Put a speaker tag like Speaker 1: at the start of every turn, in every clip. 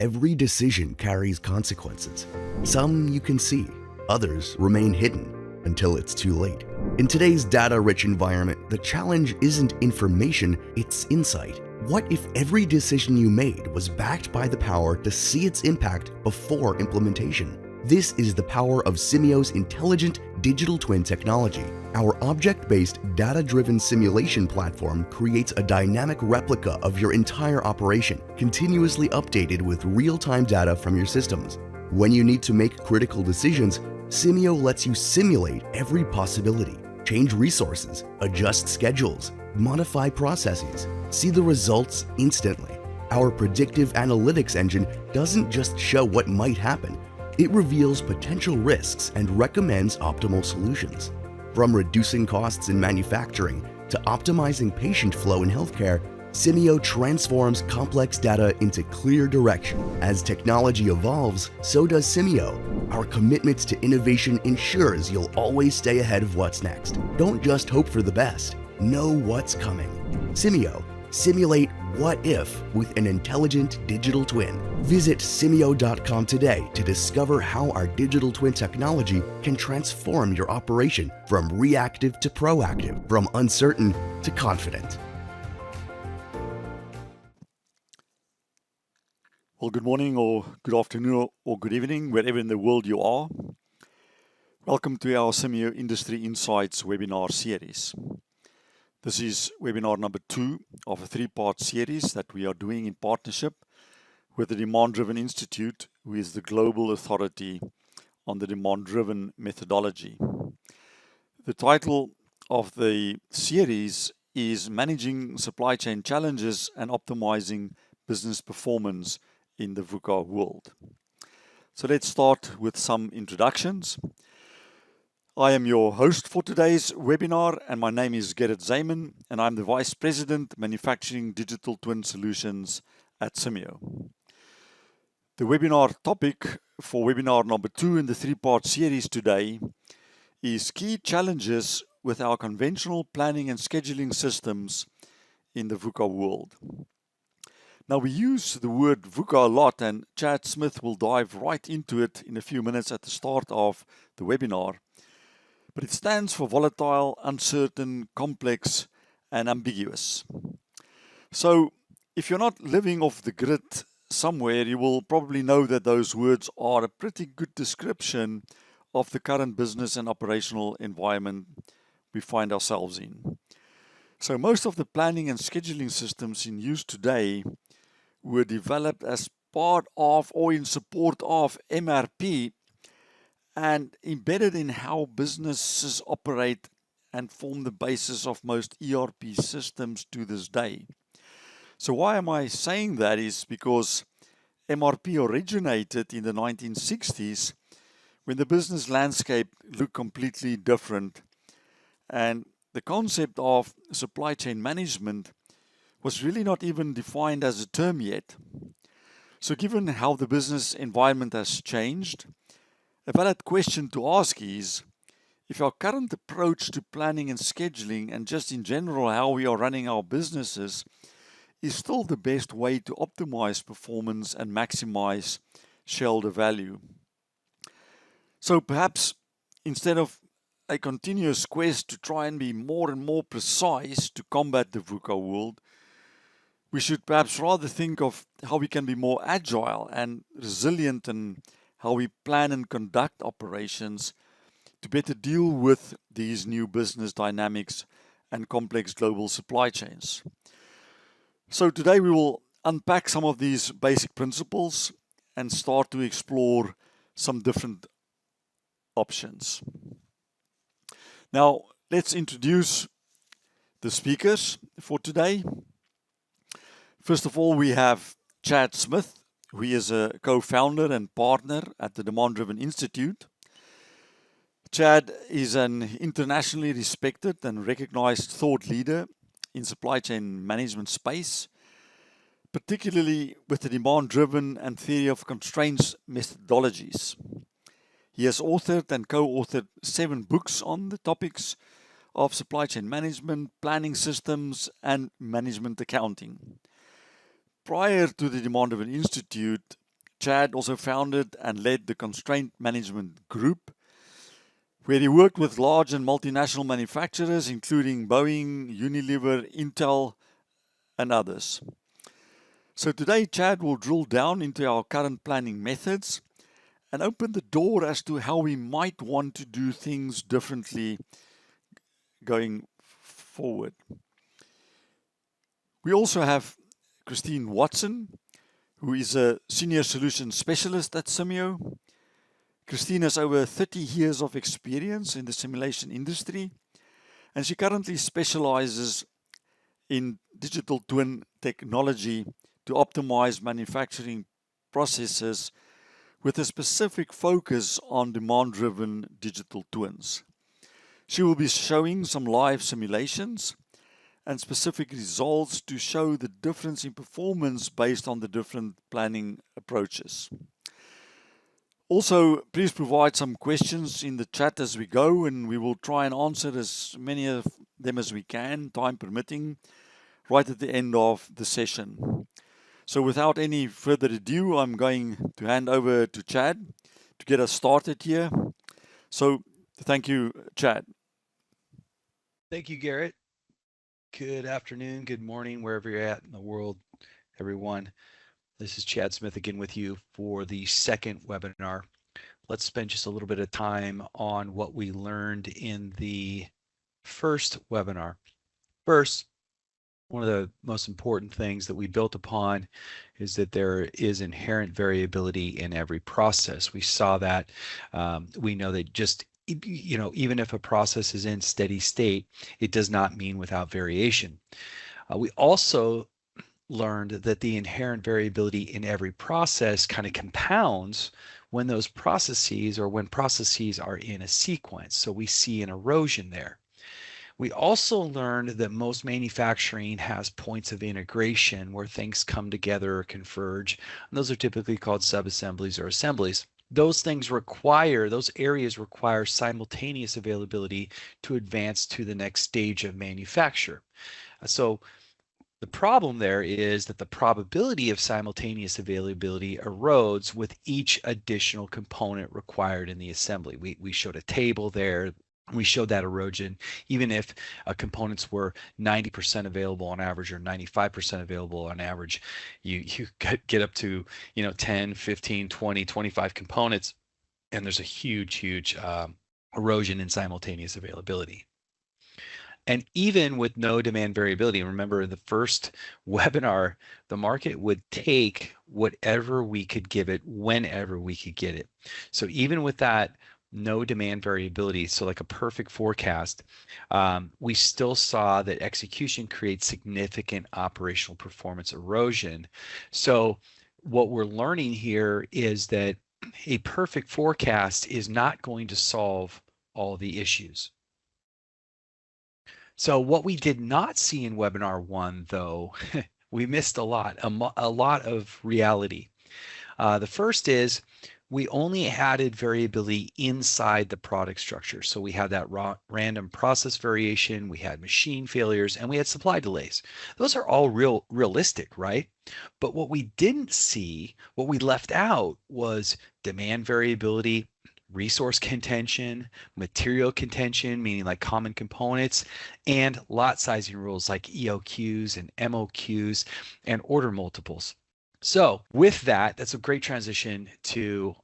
Speaker 1: Every decision carries consequences. Some you can see, others remain hidden until it's too late. In today's data-rich environment, the challenge isn't information, it's insight. What if every decision you made was backed by the power to see its impact before implementation? This is the power of Simio's intelligent digital twin technology. Our object-based, data-driven simulation platform creates a dynamic replica of your entire operation, continuously updated with real-time data from your systems. When you need to make critical decisions, Simio lets you simulate every possibility, change resources, adjust schedules, modify processes, see the results instantly. Our predictive analytics engine doesn't just show what might happen, it reveals potential risks and recommends optimal solutions. From reducing costs in manufacturing to optimizing patient flow in healthcare, Simio transforms complex data into clear direction. As technology evolves, so does Simio. Our commitment to innovation ensures you'll always stay ahead of what's next. Don't just hope for the best, know what's coming. Simio. Simulate what if with an intelligent digital twin. Visit simio.com today to discover how our digital twin technology can transform your operation from reactive to proactive, from uncertain to confident.
Speaker 2: Well, good morning or good afternoon or good evening, wherever in the world you are. Welcome to our Simio Industry Insights webinar series. This is webinar number 2 of a 3-part series that we are doing in partnership with the Demand-Driven Institute, who is the global authority on the demand-driven methodology. The title of the series is Managing Supply Chain Challenges and Optimizing Business Performance in the VUCA World. So let's start with some introductions. I am your host for today's webinar, and my name is Gerrit Zaayman, and I'm the Vice President, Manufacturing Digital Twin Solutions at Simio. The webinar topic for webinar number 2 in the 3-part series today is Key Challenges with our Conventional Planning and Scheduling Systems in the VUCA World. Now, we use the word VUCA a lot, and Chad Smith will dive right into it in a few minutes at the start of the webinar. But it stands for volatile, uncertain, complex, and ambiguous. So, if you're not living off the grid somewhere, you will probably know that those words are a pretty good description of the current business and operational environment we find ourselves in. So, most of the planning and scheduling systems in use today were developed as part of or in support of MRP and embedded in how businesses operate and form the basis of most ERP systems to this day. So why am I saying that is because MRP originated in the 1960s when the business landscape looked completely different, and the concept of supply chain management was really not even defined as a term yet. So given how the business environment has changed, a valid question to ask is if our current approach to planning and scheduling, and just in general how we are running our businesses, is still the best way to optimize performance and maximize shareholder value. So perhaps instead of a continuous quest to try and be more and more precise to combat the VUCA world, we should perhaps rather think of how we can be more agile and resilient and how we plan and conduct operations to better deal with these new business dynamics and complex global supply chains. So today we will unpack some of these basic principles and start to explore some different options. Now, let's introduce the speakers for today. First of all, we have Chad Smith, who is a co-founder and partner at the Demand-Driven Institute. Chad is an internationally respected and recognized thought leader in supply chain management space, particularly with the demand-driven and theory of constraints methodologies. He has authored and co-authored 7 books on the topics of supply chain management, planning systems, and management accounting. Prior to the Demand-Driven Institute, Chad also founded and led the Constraint Management Group, where he worked with large and multinational manufacturers, including Boeing, Unilever, Intel, and others. So today, Chad will drill down into our current planning methods and open the door as to how we might want to do things differently going forward. We also have Christine Watson, who is a senior solution specialist at Simio. Christine has over 30 years of experience in the simulation industry, and she currently specializes in digital twin technology to optimize manufacturing processes with a specific focus on demand-driven digital twins. She will be showing some live simulations and specific results to show the difference in performance based on the different planning approaches. Also, please provide some questions in the chat as we go, and we will try and answer as many of them as we can, time permitting, right at the end of the session. So without any further ado, I'm going to hand over to Chad to get us started here. So thank you, Chad.
Speaker 3: Thank you, Gerrit. Good afternoon, good morning, wherever you're at in the world, everyone. This is Chad Smith again with you for the second webinar. Let's spend just a little bit of time on what we learned in the first webinar. First, one of the most important things that we built upon is that there is inherent variability in every process. We saw that. We know that just even if a process is in steady state, it does not mean without variation. We also learned that the inherent variability in every process kind of compounds when those processes or when processes are in a sequence. So we see an erosion there. We also learned that most manufacturing has points of integration where things come together or converge. And those are typically called subassemblies or assemblies. Those areas require simultaneous availability to advance to the next stage of manufacture. So the problem there is that the probability of simultaneous availability erodes with each additional component required in the assembly. We showed a table there. We showed that erosion, even if components were 90% available on average or 95% available on average, you get up to 10, 15, 20, 25 components, and there's a huge erosion in simultaneous availability. And even with no demand variability, remember in the first webinar, the market would take whatever we could give it whenever we could get it. So even with that no demand variability, so like a perfect forecast, we still saw that execution creates significant operational performance erosion. So what we're learning here is that a perfect forecast is not going to solve all the issues. So what we did not see in webinar 1, though, we missed a lot of reality. The first is we only added variability inside the product structure. So we had that random process variation, we had machine failures, and we had supply delays. Those are all realistic, right? But what we didn't see, what we left out was demand variability, resource contention, material contention, meaning like common components, and lot sizing rules like EOQs and MOQs and order multiples. So with that, that's a great transition to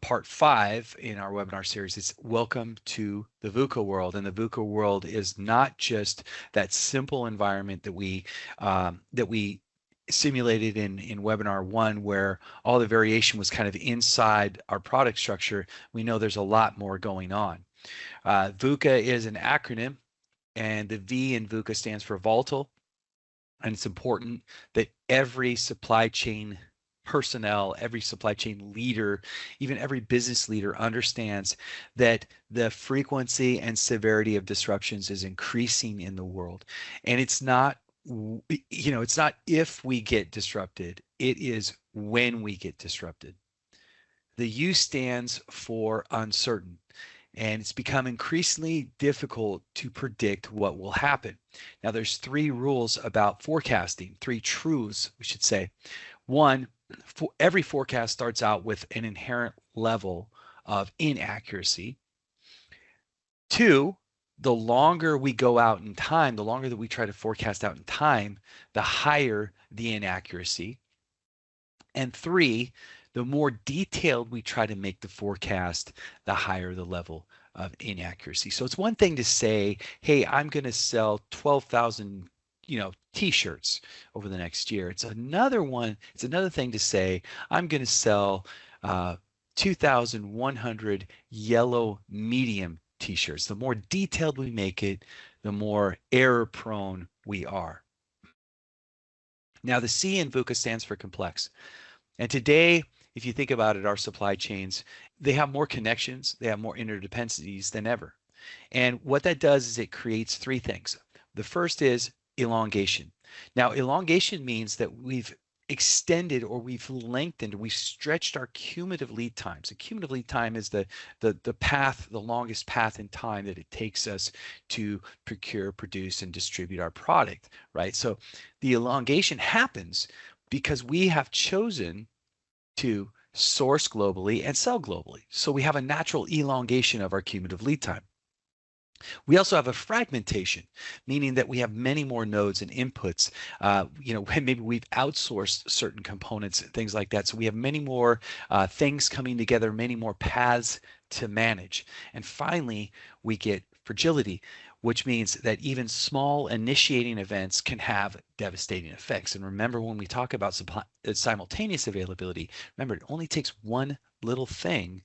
Speaker 3: part 5 in our webinar series. It's welcome to the VUCA world. And the VUCA world is not just that simple environment that we simulated in webinar 1, where all the variation was kind of inside our product structure. We know there's a lot more going on. VUCA is an acronym, and the V in VUCA stands for volatile. And it's important that every supply chain personnel, every supply chain leader, even every business leader understands that the frequency and severity of disruptions is increasing in the world. And it's not it's not if we get disrupted, it is when we get disrupted. The U stands for uncertain, and it's become increasingly difficult to predict what will happen. Now, there's 3 rules about forecasting, 3 truths, we should say. One, every forecast starts out with an inherent level of inaccuracy. Two, the longer we go out in time, the longer that we try to forecast out in time, the higher the inaccuracy. And three, the more detailed we try to make the forecast, the higher the level of inaccuracy. So it's one thing to say, hey, I'm going to sell 12,000 t-shirts over the next year. It's another thing to say, I'm going to sell 2,100 yellow medium t-shirts. The more detailed we make it, the more error prone we are. Now the C in VUCA stands for complex. And today, if you think about it, our supply chains, they have more connections, they have more interdependencies than ever. And what that does is it creates three things. The first is elongation. Now, elongation means that we've extended or we've lengthened, we've stretched our cumulative lead times. The cumulative lead time is the path, the longest path in time that it takes us to procure, produce, and distribute our product, right? So the elongation happens because we have chosen to source globally and sell globally. So we have a natural elongation of our cumulative lead time. We also have a fragmentation, meaning that we have many more nodes and inputs. Maybe we've outsourced certain components and things like that. So we have many more things coming together, many more paths to manage. And finally, we get fragility, which means that even small initiating events can have devastating effects. And remember, when we talk about simultaneous availability, remember, it only takes one little thing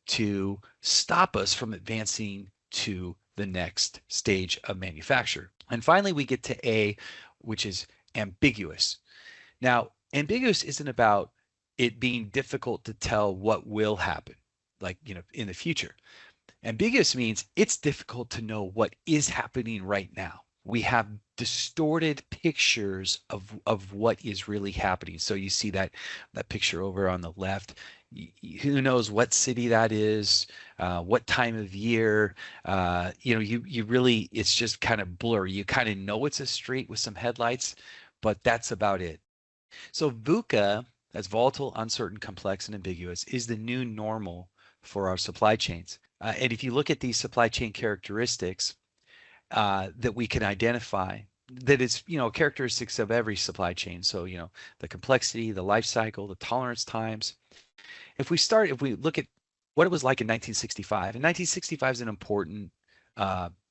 Speaker 3: to stop us from advancing to the next stage of manufacture. And finally, we get to A, which is ambiguous. Now, ambiguous isn't about it being difficult to tell what will happen, like, in the future. Ambiguous means it's difficult to know what is happening right now. We have distorted pictures of what is really happening. So you see that picture over on the left. Who knows what city that is, what time of year? You really, it's just kind of blurry. You kind of know it's a street with some headlights, but that's about it. So VUCA, that's volatile, uncertain, complex, and ambiguous, is the new normal for our supply chains. And if you look at these supply chain characteristics that we can identify, that is, characteristics of every supply chain. So, the complexity, the life cycle, the tolerance times. If we look at what it was like in 1965, and 1965 is an important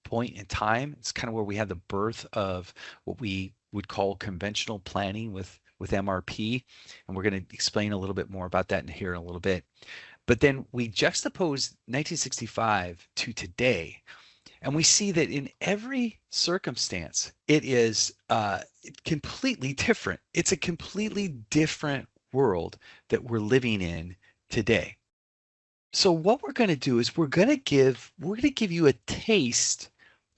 Speaker 3: point in time. It's kind of where we had the birth of what we would call conventional planning with MRP. And we're going to explain a little bit more about that in here in a little bit. But then we juxtapose 1965 to today, and we see that in every circumstance, it is completely different. It's a completely different world that we're living in today. So what we're going to do is we're going to give you a taste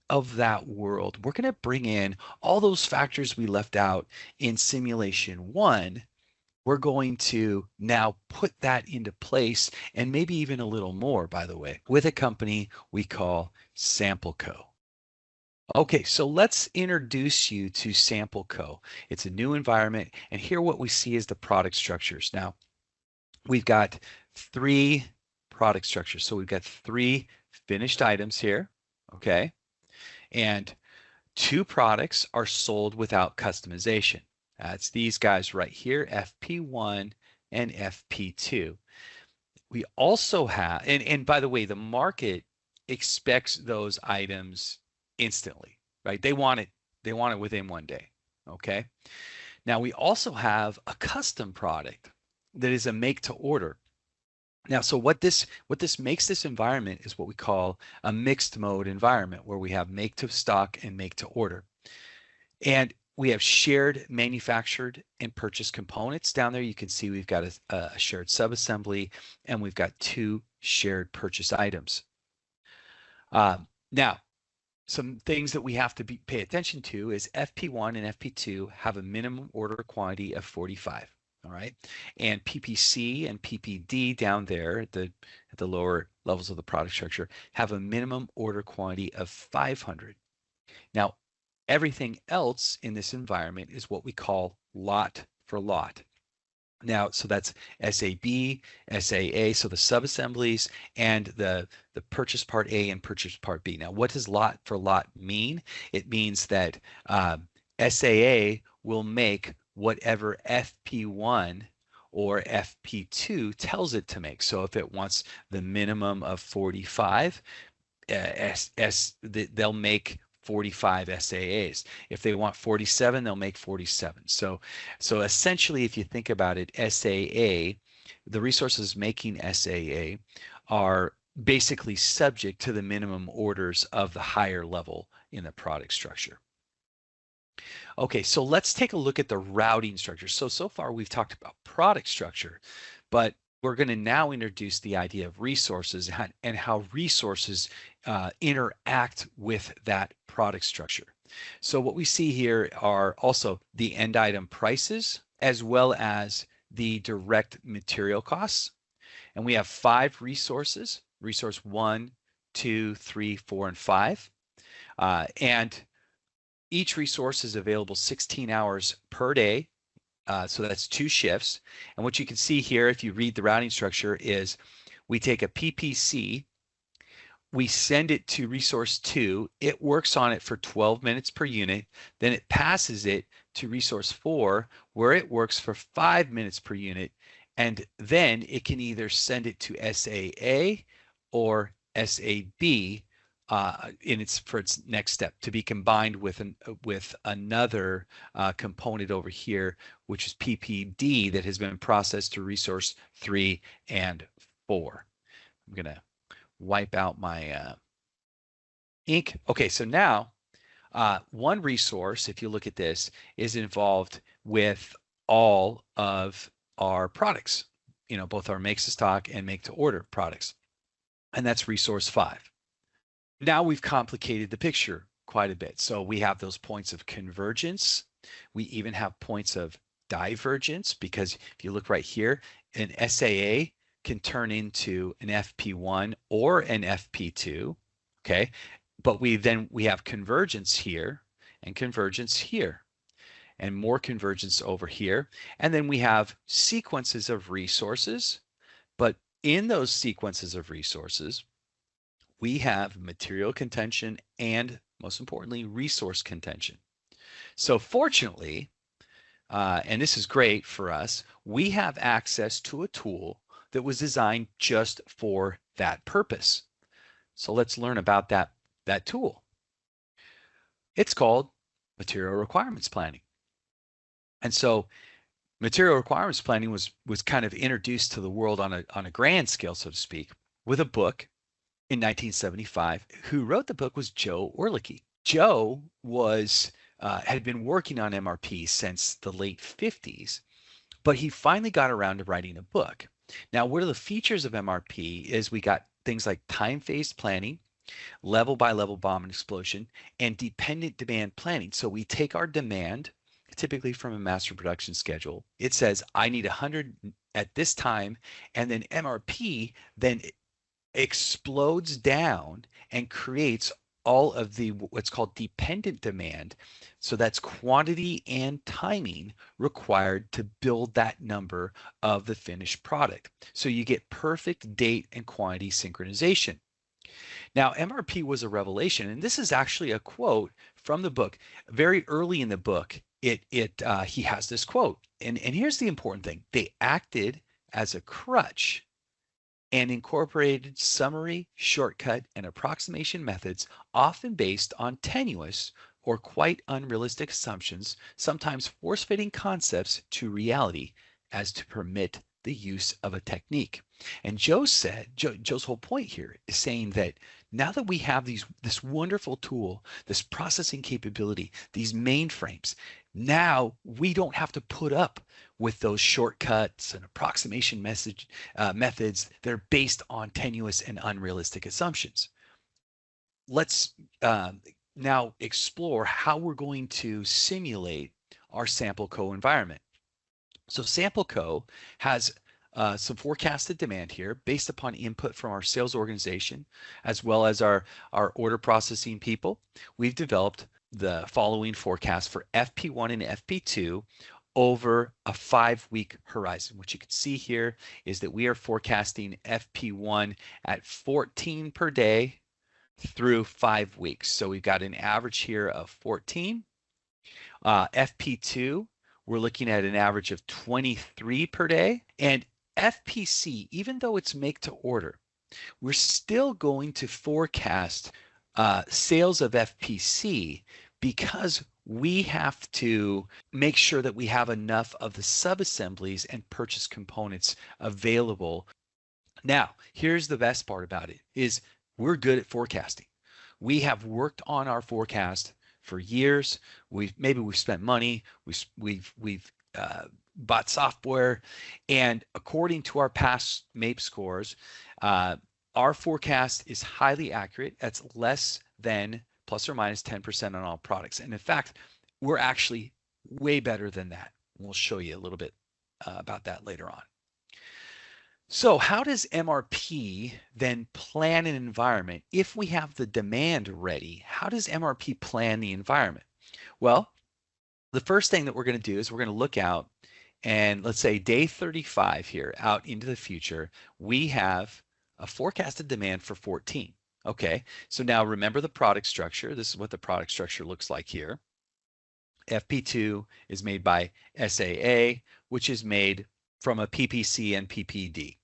Speaker 3: of that world. We're going to bring in all those factors we left out in simulation 1. We're going to now put that into place, and maybe even a little more, by the way, with a company we call SampleCo. Okay, so let's introduce you to SampleCo. It's a new environment, and here what we see is the product structures. Now, we've got 3 product structures. So we've got 3 finished items here, okay? And 2 products are sold without customization. That's these guys right here, FP1 and FP2. We also have, and by the way, the market expects those items instantly, right? They want it within one day, okay? Now we also have a custom product that is a make to order. Now, so what this makes this environment is what we call a mixed mode environment, where we have make to stock and make to order. And we have shared manufactured and purchased components down there. You can see we've got a shared subassembly, and we've got 2 shared purchase items. Now, some things that we have to pay attention to is FP1 and FP2 have a minimum order quantity of 45. All right, and PPC and PPD down there at the lower levels of the product structure have a minimum order quantity of 500. Now, everything else in this environment is what we call lot for lot. Now, so that's SAB, SAA, so the subassemblies, and the purchase part A and purchase part B. Now, what does lot for lot mean? It means that SAA will make whatever FP1 or FP2 tells it to make. So if it wants the minimum of 45, they'll make 45 SAAs. If they want 47, they'll make 47. So essentially, if you think about it, SAA, the resources making SAA are basically subject to the minimum orders of the higher level in the product structure. Okay, so let's take a look at the routing structure. So far we've talked about product structure, but we're going to now introduce the idea of resources and how resources interact with that product structure. So what we see here are also the end item prices as well as the direct material costs. And we have 5 resources, resource 1, 2, 3, 4, and 5. And each resource is available 16 hours per day. So that's 2 shifts. And what you can see here, if you read the routing structure, is we take a PPC, we send it to resource 2, it works on it for 12 minutes per unit, then it passes it to resource 4, where it works for 5 minutes per unit, and then it can either send it to SAA or SAB for its next step, to be combined with another component over here, which is PPD, that has been processed to resource 3 and 4. I'm going to wipe out my ink. Okay, so now one resource, if you look at this, is involved with all of our products, both our makes to stock and make to order products, and that's resource 5. Now we've complicated the picture quite a bit. So we have those points of convergence. We even have points of divergence, because if you look right here, an SAA can turn into an FP1 or an FP2, okay? But we have convergence here and convergence here and more convergence over here. And then we have sequences of resources, but in those sequences of resources, we have material contention and, most importantly, resource contention. So fortunately, and this is great for us, we have access to a tool that was designed just for that purpose. So let's learn about that tool. It's called material requirements planning. And so material requirements planning was kind of introduced to the world on a grand scale, so to speak, with a book in 1975. Who wrote the book was Joe Orlicke. Joe had been working on MRP since the late 50s, but he finally got around to writing a book. Now, one of the features of MRP is we got things like time-phased planning, level by level bomb and explosion, and dependent demand planning. So we take our demand, typically from a master production schedule. It says, I need 100 at this time, and then MRP then explodes down and creates all of the what's called dependent demand. So that's quantity and timing required to build that number of the finished product. So you get perfect date and quantity synchronization. Now, MRP was a revelation, and this is actually a quote from the book. Very early in the book, he has this quote, and here's the important thing. They acted as a crutch and incorporated summary, shortcut, and approximation methods, often based on tenuous or quite unrealistic assumptions, sometimes force-fitting concepts to reality as to permit the use of a technique. And Joe's whole point here is saying that now that we have this wonderful tool, this processing capability, these mainframes, now we don't have to put up with those shortcuts and approximation methods that are based on tenuous and unrealistic assumptions. Let's now explore how we're going to simulate our sample co environment. So sample co has some forecasted demand here based upon input from our sales organization, as well as our order processing people. We've developed the following forecast for FP1 and FP2 over a 5-week horizon. What you can see here is that we are forecasting FP1 at 14 per day through 5 weeks. So we've got an average here of 14. FP2, we're looking at an average of 23 per day. And FPC, even though it's make to order, we're still going to forecast sales of FPC because we have to make sure that we have enough of the subassemblies and purchase components available. Now, here's the best part about it is we're good at forecasting. We have worked on our forecast for years. We've spent money. We've bought software, and according to our past MAPE scores, our forecast is highly accurate. That's less than plus or minus 10% on all products. And in fact, we're actually way better than that. We'll show you a little bit about that later on. So how does MRP then plan an environment? If we have the demand ready, how does MRP plan the environment? Well, the first thing that we're going to do is we're going to look out, and let's say day 35 here out into the future, we have a forecasted demand for 14. Okay, so now remember the product structure. This is what the product structure looks like here. FP2 is made by SAA, which is made from a PPC and PPD.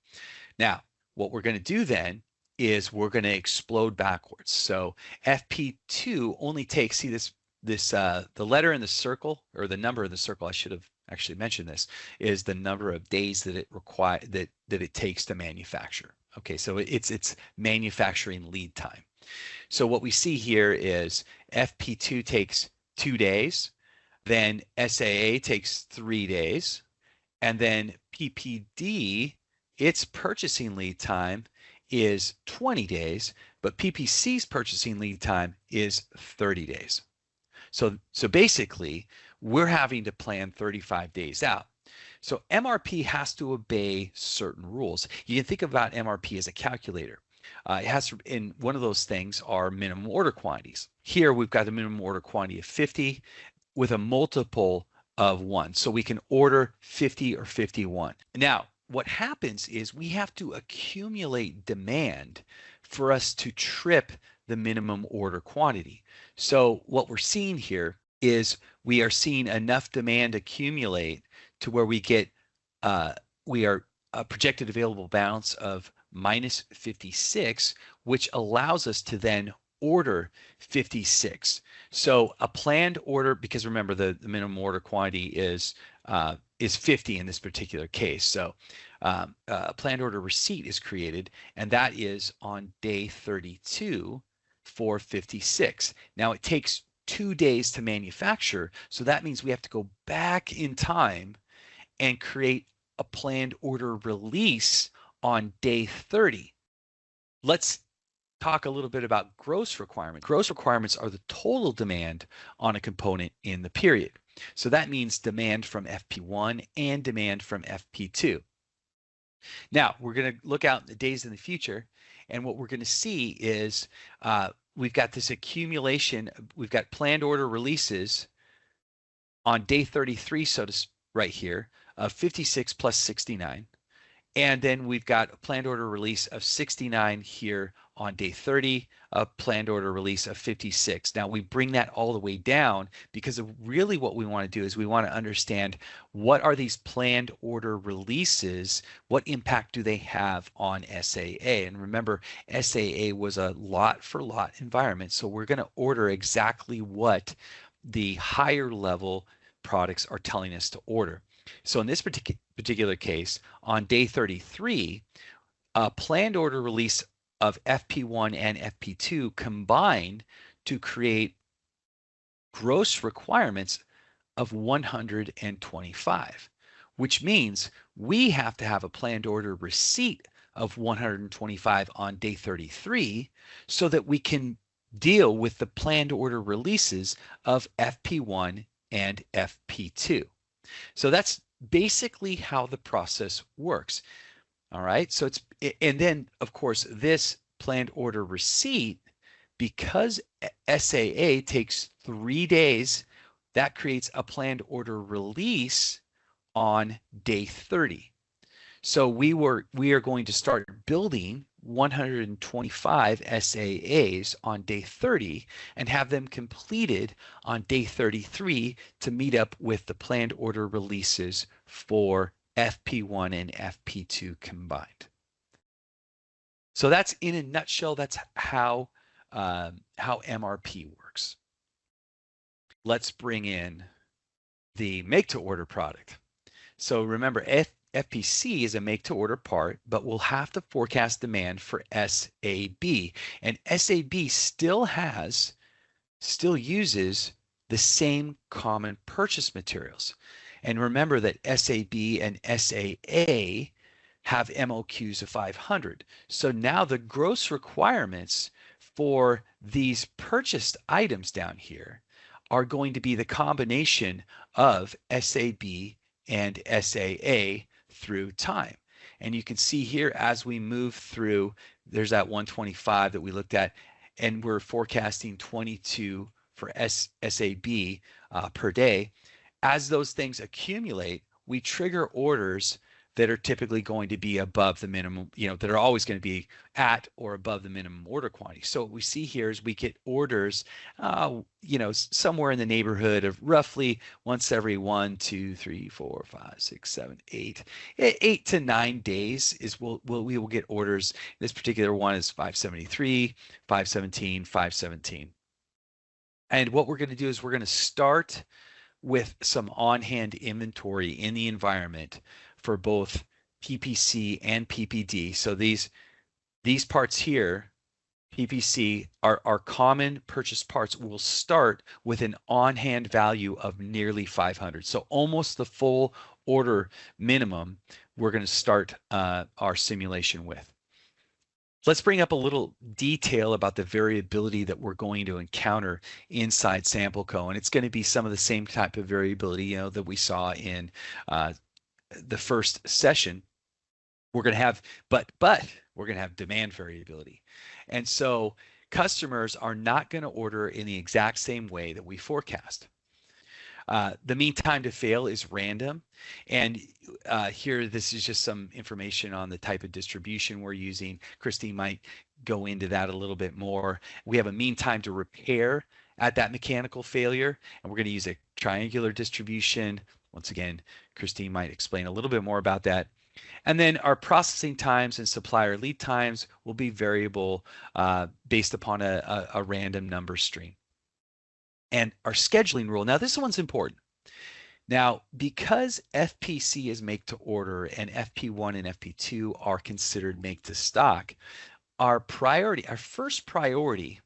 Speaker 3: Now, what we're going to do then is we're going to explode backwards. So FP2 only takes, see this the letter in the circle, or the number in the circle, I should have actually mentioned this, is the number of days that it takes to manufacture. Okay, so it's manufacturing lead time. So what we see here is FP2 takes 2 days, then SAA takes 3 days, and then PPD, its purchasing lead time is 20 days, but PPC's purchasing lead time is 30 days. So basically, we're having to plan 35 days out. So MRP has to obey certain rules. You can think about MRP as a calculator. It has to, and one of those things are minimum order quantities. Here we've got a minimum order quantity of 50 with a multiple of 1. So we can order 50 or 51. Now, what happens is we have to accumulate demand for us to trip the minimum order quantity. So what we're seeing here is we are seeing enough demand accumulate to where we get we are a projected available balance of minus 56, which allows us to then order 56. So a planned order, because remember the minimum order quantity is 50 in this particular case. So a planned order receipt is created, and that is on day 32 for 56. Now it takes 2 days to manufacture, so that means we have to go back in time and create a planned order release on day 30. Let's talk a little bit about gross requirements. Gross requirements are the total demand on a component in the period. So that means demand from FP1 and demand from FP2. Now, we're going to look out the days in the future, and what we're going to see is we've got this accumulation. We've got planned order releases on day 33, so to right here, of 56 plus 69. And then we've got a planned order release of 69 here on day 30, a planned order release of 56. Now we bring that all the way down because of really what we want to do is we want to understand what are these planned order releases, what impact do they have on SAA? And remember, SAA was a lot for lot environment. So we're going to order exactly what the higher level products are telling us to order. So in this particular case, on day 33, a planned order release of FP1 and FP2 combined to create gross requirements of 125, which means we have to have a planned order receipt of 125 on day 33 so that we can deal with the planned order releases of FP1 and FP2. So that's basically how the process works. All right. So and then of course, this planned order receipt, because SAA takes 3 days, that creates a planned order release on day 30. So we are going to start building 125 SAAs on day 30 and have them completed on day 33 to meet up with the planned order releases for FP1 and FP2 combined. So that's, in a nutshell, that's how MRP works. Let's bring in the make-to-order product. So remember, FPC is a make-to-order part, but we'll have to forecast demand for SAB. And SAB still uses the same common purchase materials. And remember that SAB and SAA have MOQs of 500. So now the gross requirements for these purchased items down here are going to be the combination of SAB and SAA through time. And you can see here as we move through, there's that 125 that we looked at, and we're forecasting 22 for SAB per day. As those things accumulate, we trigger orders that are typically going to be above the minimum, that are always going to be at or above the minimum order quantity. So what we see here is we get orders, somewhere in the neighborhood of roughly once every 1, 2, 3, 4, 5, 6, 7, 8 to 9 days is we will get orders. This particular one is 573, 517, 517. And what we're going to do is we're going to start with some on-hand inventory in the environment for both PPC and PPD. So these parts here, PPC, are common purchase parts, will start with an on-hand value of nearly 500. So almost the full order minimum we're going to start our simulation with. Let's bring up a little detail about the variability that we're going to encounter inside SampleCo, and it's going to be some of the same type of variability, that we saw in the first session. We're going to have, but we're going to have demand variability, and so customers are not going to order in the exact same way that we forecast. The mean time to fail is random, and here this is just some information on the type of distribution we're using. Christine might go into that a little bit more. We have a mean time to repair at that mechanical failure, and we're going to use a triangular distribution. Once again, Christine might explain a little bit more about that. And then our processing times and supplier lead times will be variable based upon a random number stream. And our scheduling rule, now this one's important. Now, because FPC is make to order and FP1 and FP2 are considered make to stock, our first priority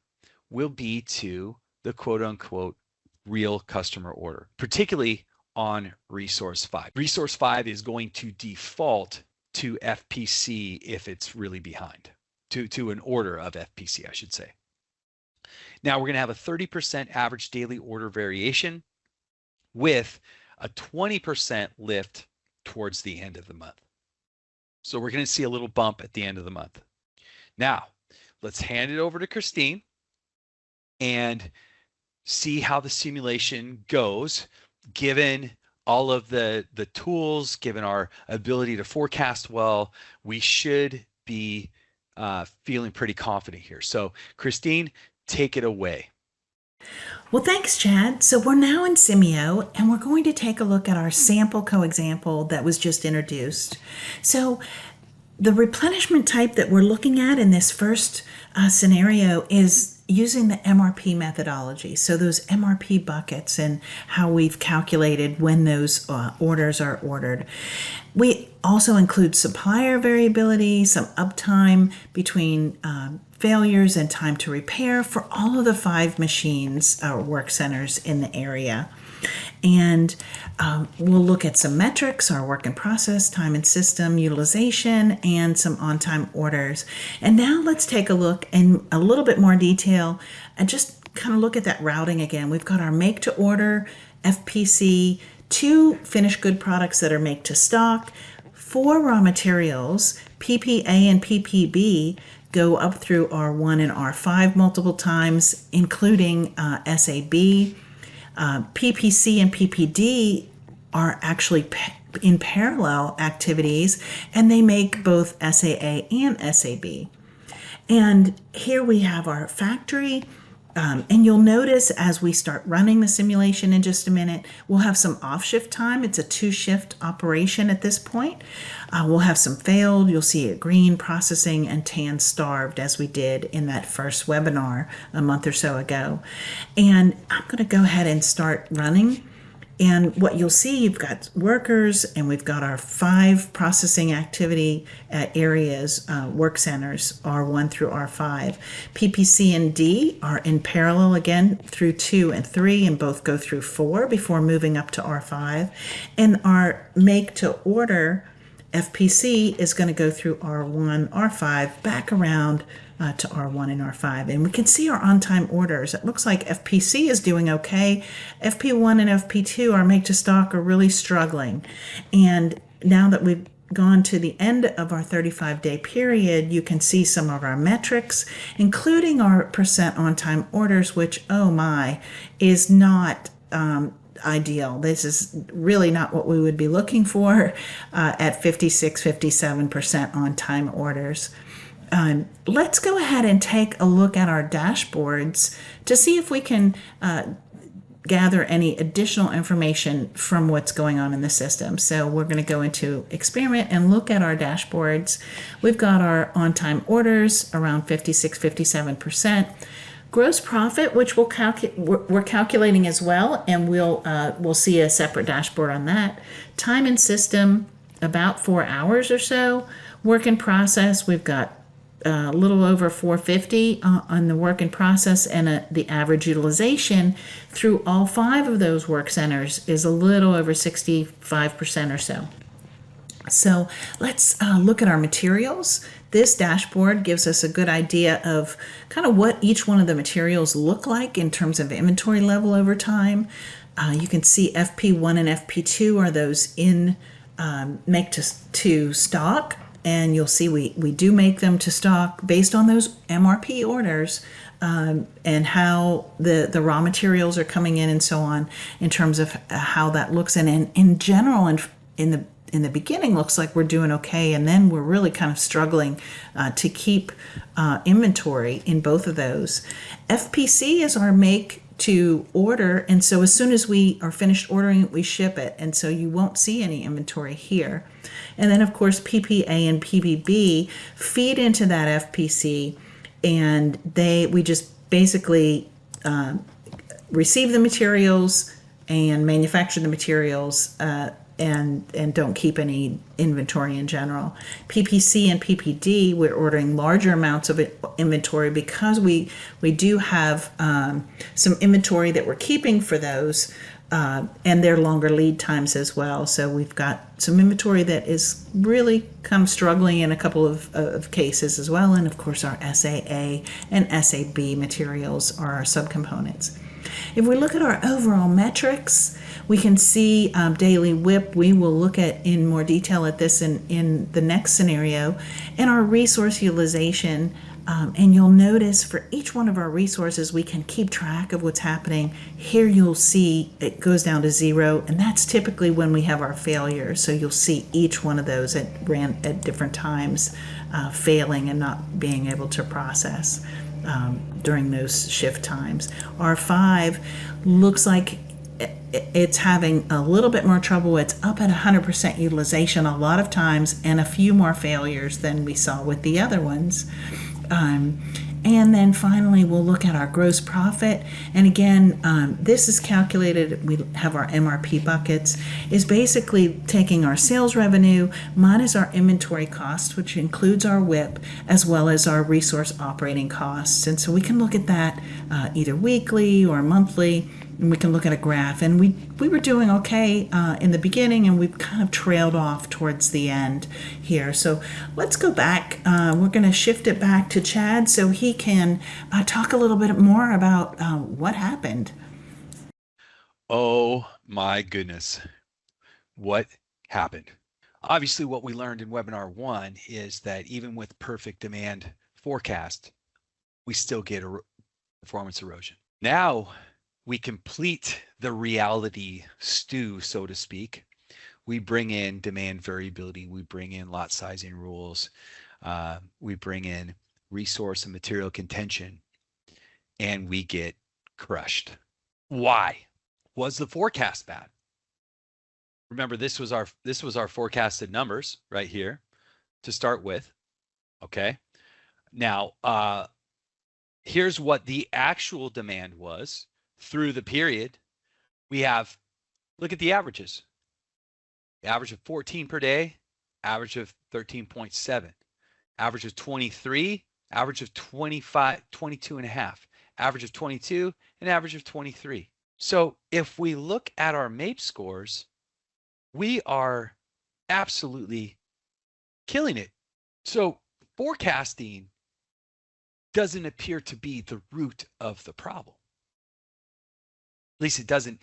Speaker 3: will be to the quote unquote real customer order, particularly on resource 5. Resource 5 is going to default to FPC if it's really behind, to an order of FPC, I should say. Now we're going to have a 30% average daily order variation with a 20% lift towards the end of the month. So we're going to see a little bump at the end of the month. Now, let's hand it over to Christine and see how the simulation goes, given all of the tools, given our ability to forecast well. We should be feeling pretty confident here. So Christine, take it away.
Speaker 4: Well, thanks, Chad. So we're now in Simio, and we're going to take a look at our SampleCo example that was just introduced. So the replenishment type that we're looking at in this first scenario is using the MRP methodology. So those MRP buckets and how we've calculated when those orders are ordered. We also include supplier variability, some uptime between failures and time to repair for all of the 5 machines or work centers in the area. And we'll look at some metrics, our work in process, time and system utilization, and some on-time orders. And now let's take a look in a little bit more detail and just kind of look at that routing again. We've got our make to order, FPC, 2 finished good products that are make to stock, 4 raw materials, PPA and PPB, go up through R1 and R5 multiple times, including SAB. PPC and PPD are actually in parallel activities, and they make both SAA and SAB. And here we have our factory. And you'll notice as we start running the simulation in just a minute, we'll have some off shift time. It's a 2-shift operation at this point. We'll have some failed. You'll see it green processing and tan starved, as we did in that first webinar a month or so ago. And I'm going to go ahead and start running. And what you'll see, you've got workers, and we've got our 5 processing activity areas, work centers, R1 through R5. PPC and D are in parallel again through 2 and 3, and both go through 4 before moving up to R5. And our make to order FPC is going to go through R1, R5, back around to R1 and R5. And we can see our on-time orders. It looks like FPC is doing okay. FP1 and FP2, our make to stock, are really struggling. And now that we've gone to the end of our 35-day period, you can see some of our metrics, including our percent on-time orders, which, oh my, is not ideal. This is really not what we would be looking for at 56, 57% on-time orders. Let's go ahead and take a look at our dashboards to see if we can gather any additional information from what's going on in the system. So we're going to go into experiment and look at our dashboards. We've got our on-time orders around 56, 57%. Gross profit, which we're calculating as well, and we'll see a separate dashboard on that. Time in system, about 4 hours or so. Work in process, we've got a little over 450 on the work in process, and the average utilization through all 5 of those work centers is a little over 65% or so. So let's look at our materials. This dashboard gives us a good idea of kind of what each one of the materials look like in terms of inventory level over time. You can see FP1 and FP2 are those in make to stock. And you'll see we do make them to stock based on those MRP orders and how the raw materials are coming in and so on, in terms of how that looks. And in general, in the beginning, looks like we're doing okay, and then we're really kind of struggling to keep inventory in both of those. FPC is our make to order, and so as soon as we are finished ordering it, we ship it, and so you won't see any inventory here. And then of course PPA and PPB feed into that FPC, and we just basically receive the materials and manufacture the materials and don't keep any inventory in general. PPC and PPD, we're ordering larger amounts of inventory because we do have some inventory that we're keeping for those, and they're longer lead times as well. So we've got some inventory that is really kind of struggling in a couple of cases as well. And of course our SAA and SAB materials are our subcomponents. If we look at our overall metrics, we can see daily WIP. We will look at in more detail at this in the next scenario, and our resource utilization. And you'll notice for each one of our resources, we can keep track of what's happening. Here you'll see it goes down to 0, and that's typically when we have our failures. So you'll see each one of those at different times failing and not being able to process during those shift times. R5 looks like it's having a little bit more trouble. It's up at 100% utilization a lot of times, and a few more failures than we saw with the other ones. And then finally, we'll look at our gross profit. And again, this is calculated, we have our MRP buckets, is basically taking our sales revenue minus our inventory costs, which includes our WIP, as well as our resource operating costs. And so we can look at that either weekly or monthly, and we can look at a graph. And we were doing okay in the beginning, and we've kind of trailed off towards the end here. So let's go back. We're going to shift it back to Chad so he can talk a little bit more about what happened.
Speaker 3: Oh my goodness. What happened? Obviously, what we learned in webinar 1 is that even with perfect demand forecast, we still get a performance erosion. Now we complete the reality stew, so to speak, we bring in demand variability, we bring in lot sizing rules, we bring in resource and material contention, and we get crushed. Why? Was the forecast bad? Remember, this was our forecasted numbers right here to start with. Okay. Now, here's what the actual demand was through the period. We have, look at the averages. The average of 14 per day, average of 13.7, average of 23, average of 25, 22 and a half, average of 22, and average of 23. So if we look at our MAPE scores, we are absolutely killing it. So forecasting doesn't appear to be the root of the problem. At least it doesn't.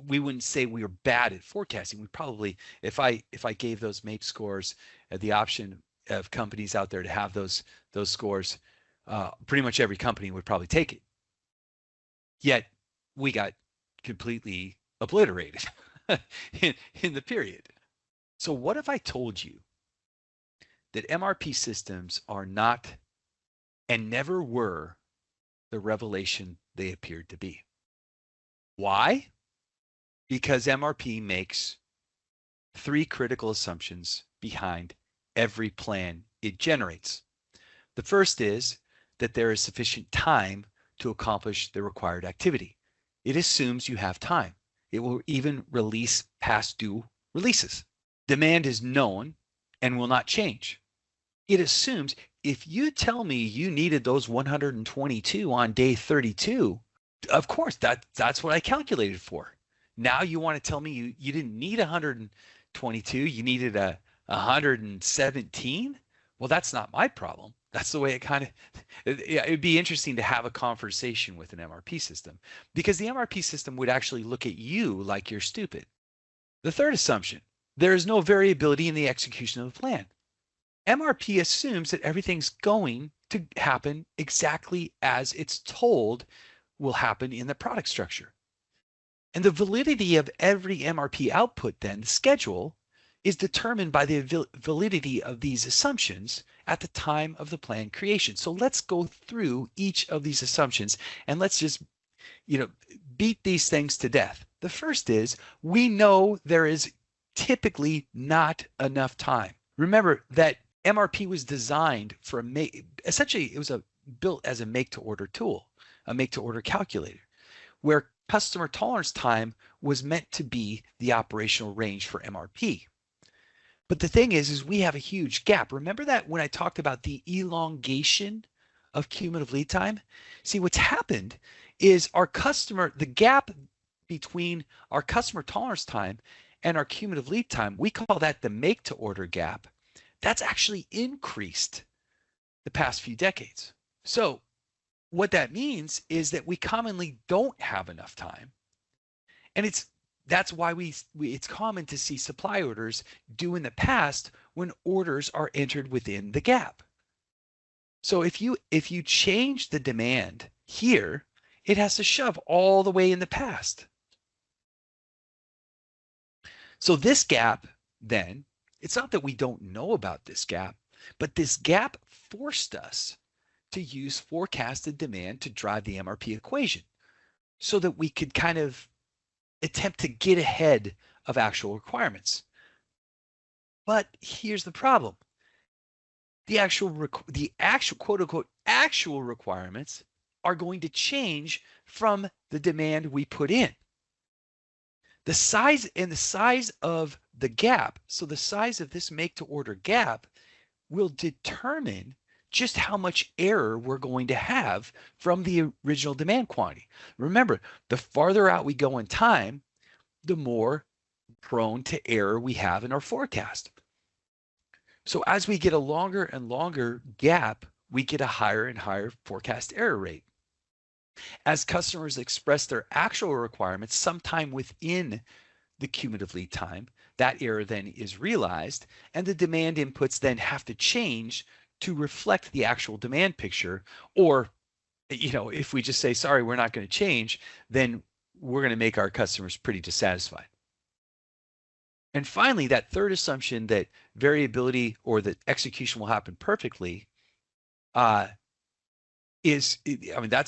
Speaker 3: We wouldn't say we were bad at forecasting. We probably, if I gave those MAPE scores the option of companies out there to have those scores, pretty much every company would probably take it. Yet we got completely obliterated in the period. So what if I told you that MRP systems are not and never were the revelation they appeared to be? Why? Because MRP makes 3 critical assumptions behind every plan it generates. The first is that there is sufficient time to accomplish the required activity. It assumes you have time. It will even release past due releases. Demand is known and will not change. It assumes if you tell me you needed those 122 on day 32, of course, that's what I calculated for. Now you want to tell me you didn't need 122, you needed a 117? Well, that's not my problem. That's the way it kind of, it'd be interesting to have a conversation with an MRP system, because the MRP system would actually look at you like you're stupid. The third assumption, there is no variability in the execution of the plan. MRP assumes that everything's going to happen exactly as it's told will happen in the product structure. And the validity of every MRP output, then, the schedule, is determined by the validity of these assumptions at the time of the plan creation. So let's go through each of these assumptions and let's just, beat these things to death. The first is, we know there is typically not enough time. Remember that MRP was designed for essentially it was built as a make-to-order tool, a make-to-order calculator, where customer tolerance time was meant to be the operational range for MRP. But the thing is we have a huge gap. Remember that when I talked about the elongation of cumulative lead time? See, what's happened is the gap between our customer tolerance time and our cumulative lead time, we call that the make-to-order gap. That's actually increased the past few decades. So what that means is that we commonly don't have enough time. And that's why it's common to see supply orders due in the past when orders are entered within the gap. So if you change the demand here, it has to shove all the way in the past. So this gap, then, it's not that we don't know about this gap, but this gap forced us to use forecasted demand to drive the MRP equation so that we could kind of attempt to get ahead of actual requirements. But here's the problem. The actual quote unquote actual requirements are going to change from the demand we put in. The size of the gap, so the size of this make to order gap will determine just how much error we're going to have from the original demand quantity. Remember, the farther out we go in time, the more prone to error we have in our forecast. So as we get a longer and longer gap, we get a higher and higher forecast error rate. As customers express their actual requirements sometime within the cumulative lead time, that error then is realized, and the demand inputs then have to change to reflect the actual demand picture. Or, if we just say, sorry, we're not going to change, then we're going to make our customers pretty dissatisfied. And finally, that third assumption that variability or that execution will happen perfectly that's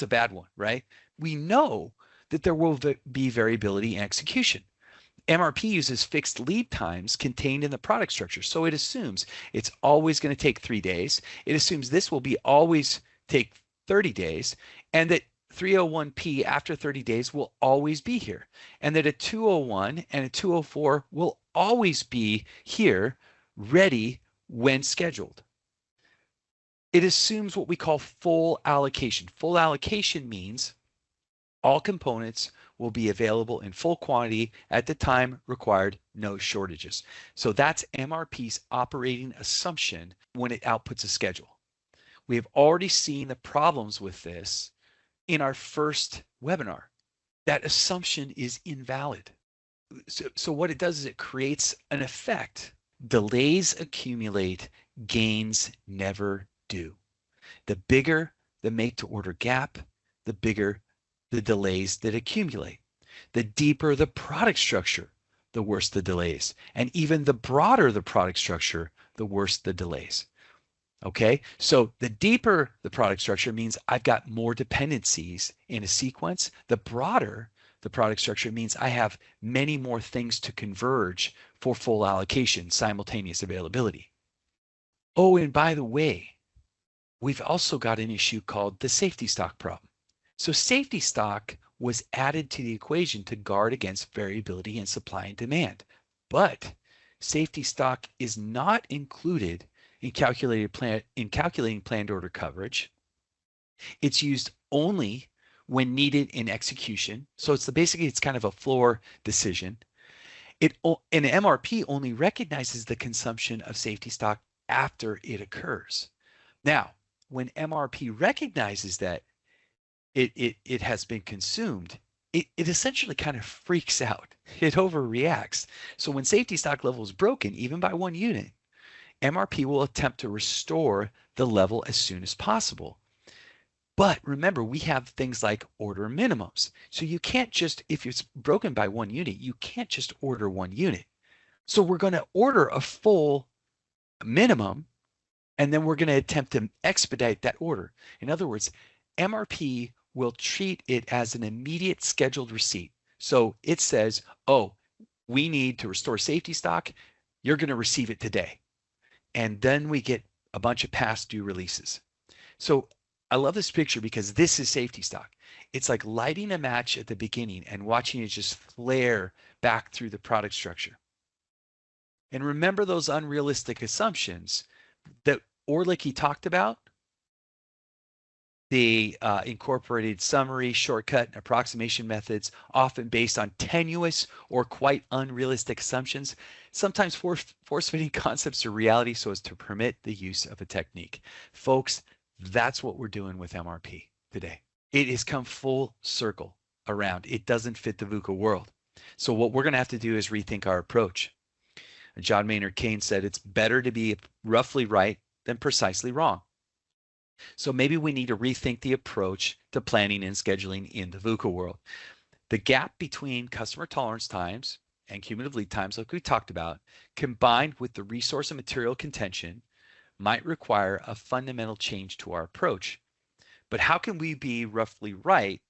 Speaker 3: a bad one, right? We know that there will be variability in execution. MRP uses fixed lead times contained in the product structure. So it assumes it's always going to take 3 days. It assumes this will be always take 30 days, and that 301P after 30 days will always be here, and that a 201 and a 204 will always be here, ready when scheduled. It assumes what we call full allocation. Full allocation means all components will be available in full quantity at the time required, no shortages. So that's MRP's operating assumption when it outputs a schedule. We have already seen the problems with this in our first webinar. That assumption is invalid. So what it does is it creates an effect. Delays accumulate, gains never do. The bigger the make to order gap, the bigger the delays that accumulate. The deeper the product structure, the worse the delays. And even the broader the product structure, the worse the delays. Okay, so the deeper the product structure means I've got more dependencies in a sequence. The broader the product structure means I have many more things to converge for full allocation, simultaneous availability. Oh, and by the way, we've also got an issue called the safety stock problem. So safety stock was added to the equation to guard against variability in supply and demand. But safety stock is not included in calculating planned order coverage. It's used only when needed in execution. So basically it's kind of a floor decision. An MRP only recognizes the consumption of safety stock after it occurs. Now, when MRP recognizes that it has been consumed, it essentially kind of freaks out. It overreacts. So when safety stock level is broken, even by 1 unit, MRP will attempt to restore the level as soon as possible. But remember, we have things like order minimums. So you can't just, if it's broken by 1 unit, you can't just order 1 unit. So we're going to order a full minimum, and then we're going to attempt to expedite that order. In other words, MRP will treat it as an immediate scheduled receipt. So it says, oh, we need to restore safety stock. You're going to receive it today. And then we get a bunch of past due releases. So I love this picture because this is safety stock. It's like lighting a match at the beginning and watching it just flare back through the product structure. And remember those unrealistic assumptions that Orlicky talked about? The incorporated summary, shortcut, and approximation methods, often based on tenuous or quite unrealistic assumptions, sometimes force-fitting concepts to reality so as to permit the use of a technique. Folks, that's what we're doing with MRP today. It has come full circle around. It doesn't fit the VUCA world. So what we're going to have to do is rethink our approach. John Maynard Keynes said it's better to be roughly right than precisely wrong. So maybe we need to rethink the approach to planning and scheduling in the VUCA world. The gap between customer tolerance times and cumulative lead times, like we talked about, combined with the resource and material contention, might require a fundamental change to our approach. But how can we be roughly right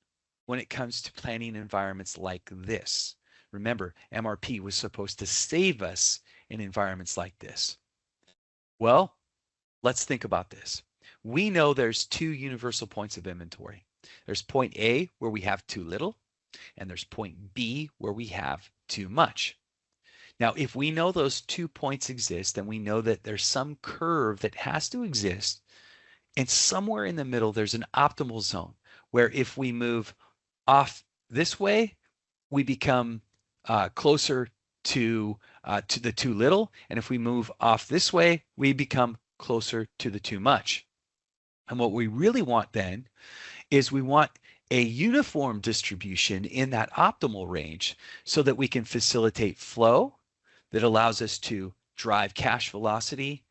Speaker 3: when it comes to planning environments like this? Remember, MRP was supposed to save us in environments like this. Well, let's think about this. We know there's 2 universal points of inventory. There's point A where we have too little, and there's point B where we have too much. Now, if we know those 2 points exist, then we know that there's some curve that has to exist, and somewhere in the middle there's an optimal zone where if we move off this way, we become closer to the too little, and if we move off this way, we become closer to the too much. And what we really want then is we want a uniform distribution in that optimal range so that we can facilitate flow that allows us to drive cash velocity,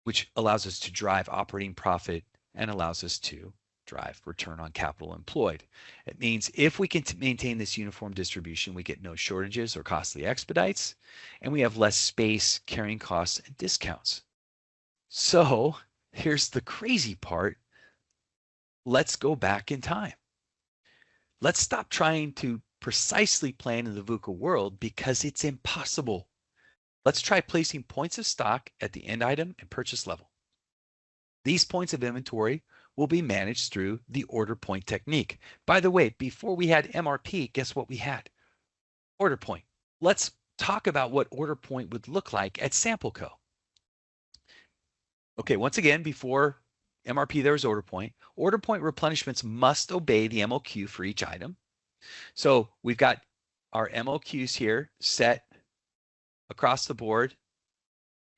Speaker 3: which allows us to drive operating profit and allows us to drive return on capital employed. It means if we can maintain this uniform distribution, we get no shortages or costly expedites, and we have less space, carrying costs, and discounts. So here's the crazy part. Let's go back in time. Let's stop trying to precisely plan in the VUCA world because it's impossible. Let's try placing points of stock at the end item and purchase level. These points of inventory will be managed through the order point technique. By the way, before we had MRP, guess what we had? Order point. Let's talk about what order point would look like at SampleCo. Okay, once again, before MRP, there was order point. Order point replenishments must obey the MOQ for each item. So we've got our MOQs here set across the board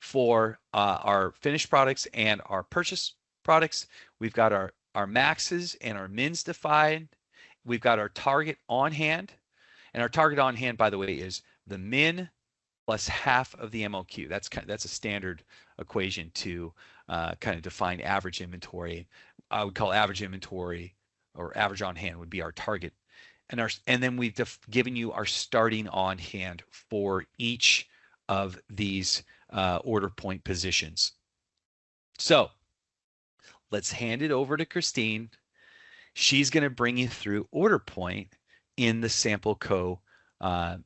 Speaker 3: for our finished products and our purchase products. We've got our maxes and our mins defined. We've got our target on hand. And our target on hand, by the way, is the min plus half of the MOQ. That's a standard equation to kind of define average inventory. I would call average inventory or average on hand would be our target. And then we've given you our starting on hand for each of these order point positions. So let's hand it over to Christine. She's going to bring you through order point in the SampleCo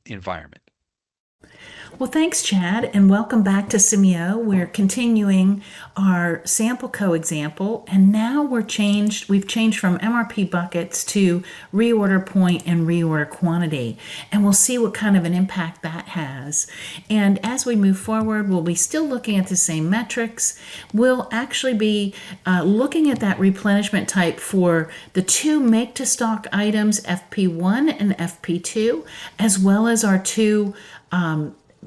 Speaker 3: environment.
Speaker 4: Well, thanks, Chad, and welcome back to Simio. We're continuing our SampleCo example, and now we've changed from MRP buckets to reorder point and reorder quantity, and we'll see what kind of an impact that has. And as we move forward, we'll be still looking at the same metrics. We'll actually be looking at that replenishment type for the two make-to-stock items, FP1 and FP2, as well as our two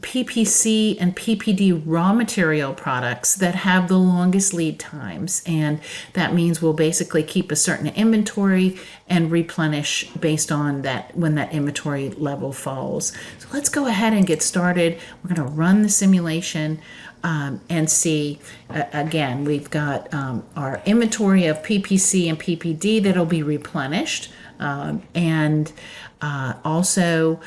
Speaker 4: PPC and PPD raw material products that have the longest lead times, and that means we'll basically keep a certain inventory and replenish based on that when that inventory level falls. So let's go ahead and get started. We're going to run the simulation and see. Again, we've got our inventory of PPC and PPD that'll be replenished, and also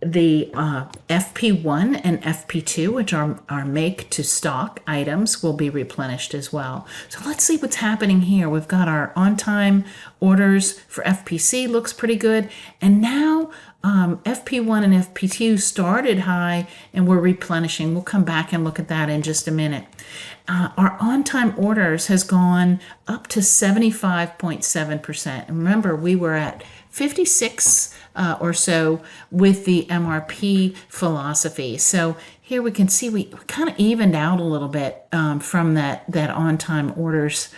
Speaker 4: the FP1 and FP2, which are our make to stock items, will be replenished as well. So let's see what's happening here. We've got our on-time orders for FPC, looks pretty good. And now FP1 and FP2 started high and we're replenishing. We'll come back and look at that in just a minute. Our on-time orders has gone up to 75.7%. And remember, we were at 56 or so with the MRP philosophy. So here we can see we kind of evened out a little bit from that on-time orders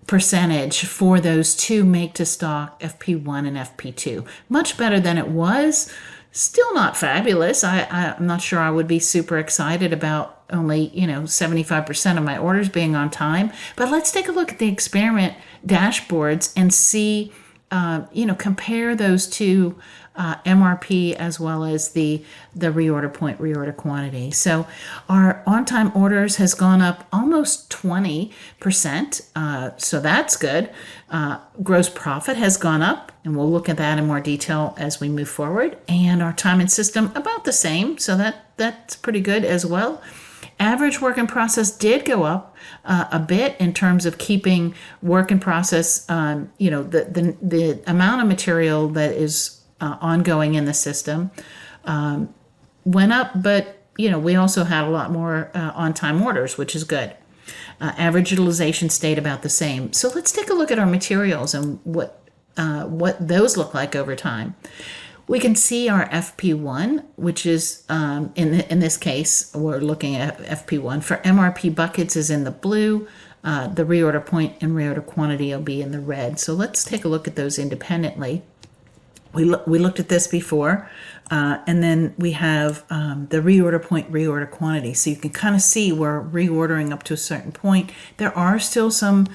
Speaker 4: percentage for those two make-to-stock FP1 and FP2. Much better than it was. Still not fabulous. I'm not sure I would be super excited about only 75% of my orders being on time. But let's take a look at the experiment dashboards and see, compare those two MRP as well as the reorder point, reorder quantity. So our on-time orders has gone up almost 20%. So that's good. Gross profit has gone up, and we'll look at that in more detail as we move forward. And our time in system about the same. So that's pretty good as well. Average work in process did go up a bit in terms of keeping work in process, the amount of material that is ongoing in the system went up, but we also had a lot more on-time orders, which is good. Average utilization stayed about the same. So let's take a look at our materials and what those look like over time. We can see our FP1, which is, in this case, we're looking at FP1. For MRP buckets is in the blue. The reorder point and reorder quantity will be in the red. So let's take a look at those independently. We looked at this before, and then we have the reorder point, reorder quantity. So you can kind of see we're reordering up to a certain point. There are still some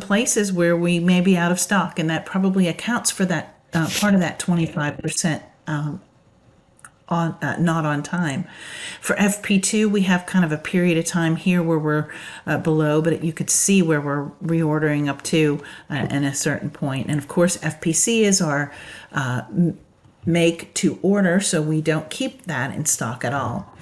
Speaker 4: places where we may be out of stock, and that probably accounts for that part of that 25% on not on time. For FP2, we have kind of a period of time here where we're below, but you could see where we're reordering up to in a certain point. And of course, FPC is our make to order, so we don't keep that in stock at all.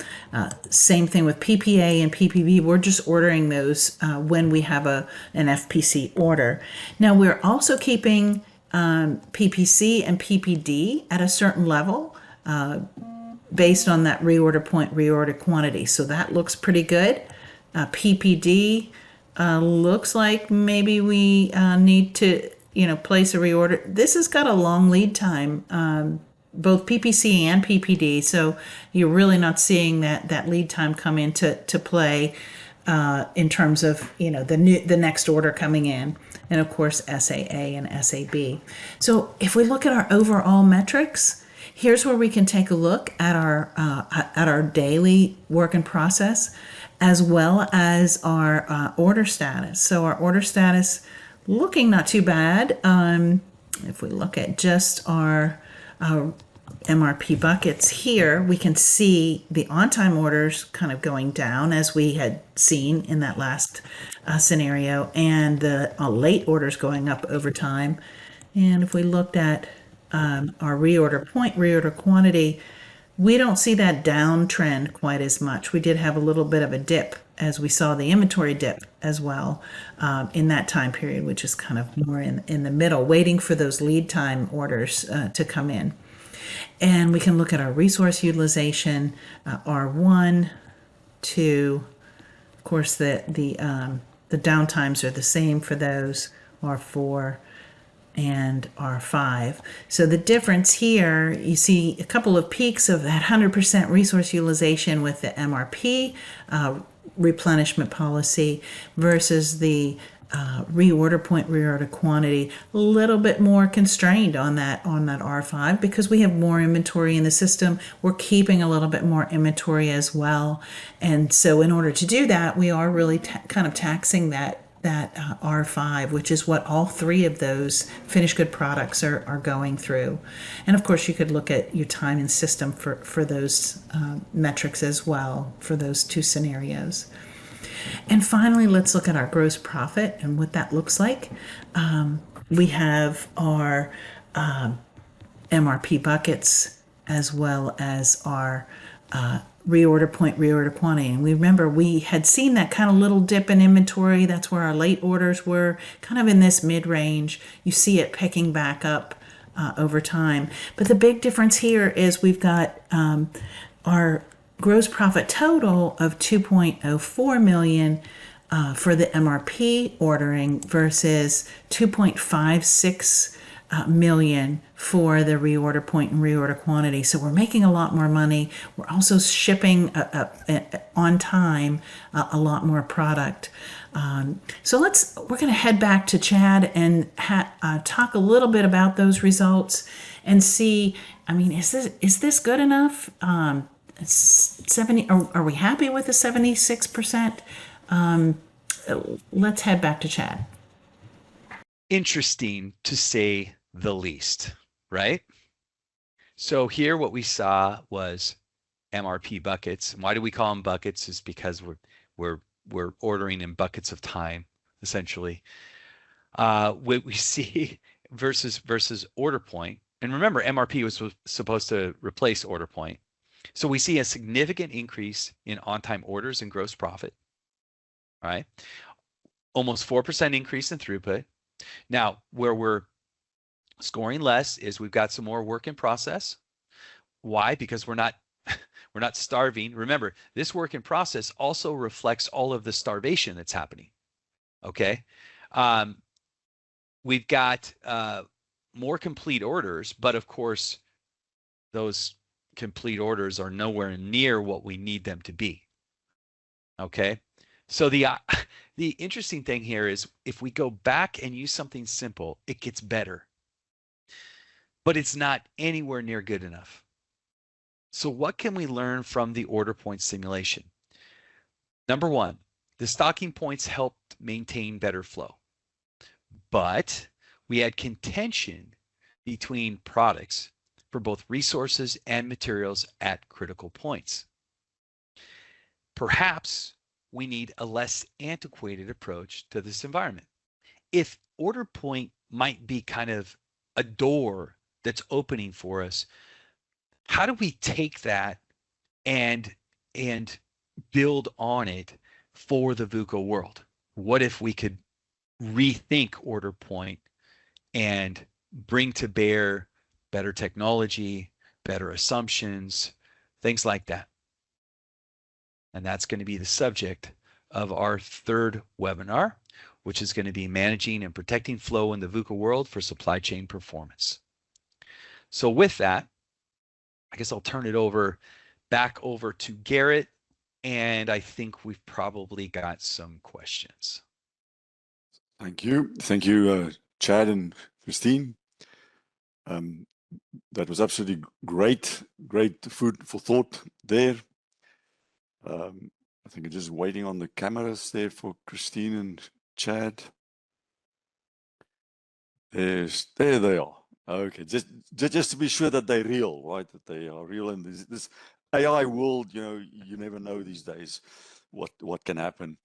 Speaker 4: Same thing with PPA and PPB. We're just ordering those when we have an FPC order. Now we're also keeping PPC and PPD at a certain level based on that reorder point, reorder quantity. So that looks pretty good. PPD looks like maybe we need to place a reorder. This has got a long lead time, both PPC and PPD, so you're really not seeing that lead time come into play in terms of the next order coming in, and of course SAA and SAB. So if we look at our overall metrics, here's where we can take a look at our daily work in process, as well as our order status. So our order status looking not too bad. If we look at just our MRP buckets here, we can see the on-time orders kind of going down as we had seen in that last scenario, and the late orders going up over time. And if we looked at our reorder point, reorder quantity, we don't see that downtrend quite as much. We did have a little bit of a dip as we saw the inventory dip as well in that time period, which is kind of more in the middle, waiting for those lead time orders to come in. And we can look at our resource utilization, R1, 2. Of course, the downtimes are the same for those, R4 and R5. So the difference here, you see a couple of peaks of that 100% resource utilization with the MRP replenishment policy versus the reorder point, reorder quantity, a little bit more constrained on that R5 because we have more inventory in the system. We're keeping a little bit more inventory as well. And so in order to do that, we are really kind of taxing that R5, which is what all three of those finished good products are going through. And of course, you could look at your time in system for those metrics as well for those two scenarios. And finally, let's look at our gross profit and what that looks like. We have our MRP buckets as well as our reorder point, reorder quantity. And we remember we had seen that kind of little dip in inventory. That's where our late orders were, kind of in this mid-range. You see it picking back up over time. But the big difference here is we've got our gross profit total of $2.04 million for the MRP ordering versus $2.56 million for the reorder point and reorder quantity. So we're making a lot more money. We're also shipping on time a lot more product. So we're going to head back to Chad and talk a little bit about those results and see. I mean, is this good enough? 70? Are we happy with the 76%? Let's head back to Chad.
Speaker 3: Interesting to say the least, right? So here what we saw was MRP buckets. And why do we call them buckets? Is because we're ordering in buckets of time, essentially. What we see versus order point, and remember MRP was supposed to replace order point. So we see a significant increase in on-time orders and gross profit, right? Almost 4% increase in throughput. Now, where we're scoring less is we've got some more work in process. Why? Because we're not starving. Remember, this work in process also reflects all of the starvation that's happening. Okay, we've got more complete orders, but of course, those complete orders are nowhere near what we need them to be. Okay, so the interesting thing here is if we go back and use something simple, it gets better, but it's not anywhere near good enough. So what can we learn from the order point simulation? Number one, the stocking points helped maintain better flow, but we had contention between products for both resources and materials at critical points. Perhaps we need a less antiquated approach to this environment. If order point might be kind of a door that's opening for us, how do we take that and build on it for the VUCA world? What if we could rethink order point and bring to bear better technology, better assumptions, things like that? And that's going to be the subject of our third webinar, which is going to be managing and protecting flow in the VUCA world for supply chain performance. So with that, I guess I'll turn it back over to Gerrit, and I think we've probably got some questions.
Speaker 2: Thank you, Chad and Christine. That was absolutely great food for thought there. I think I'm just waiting on the cameras there for Christine and Chad. There they are. Okay, just to be sure that they're real, right? That they are real in this AI world. You never know these days what can happen.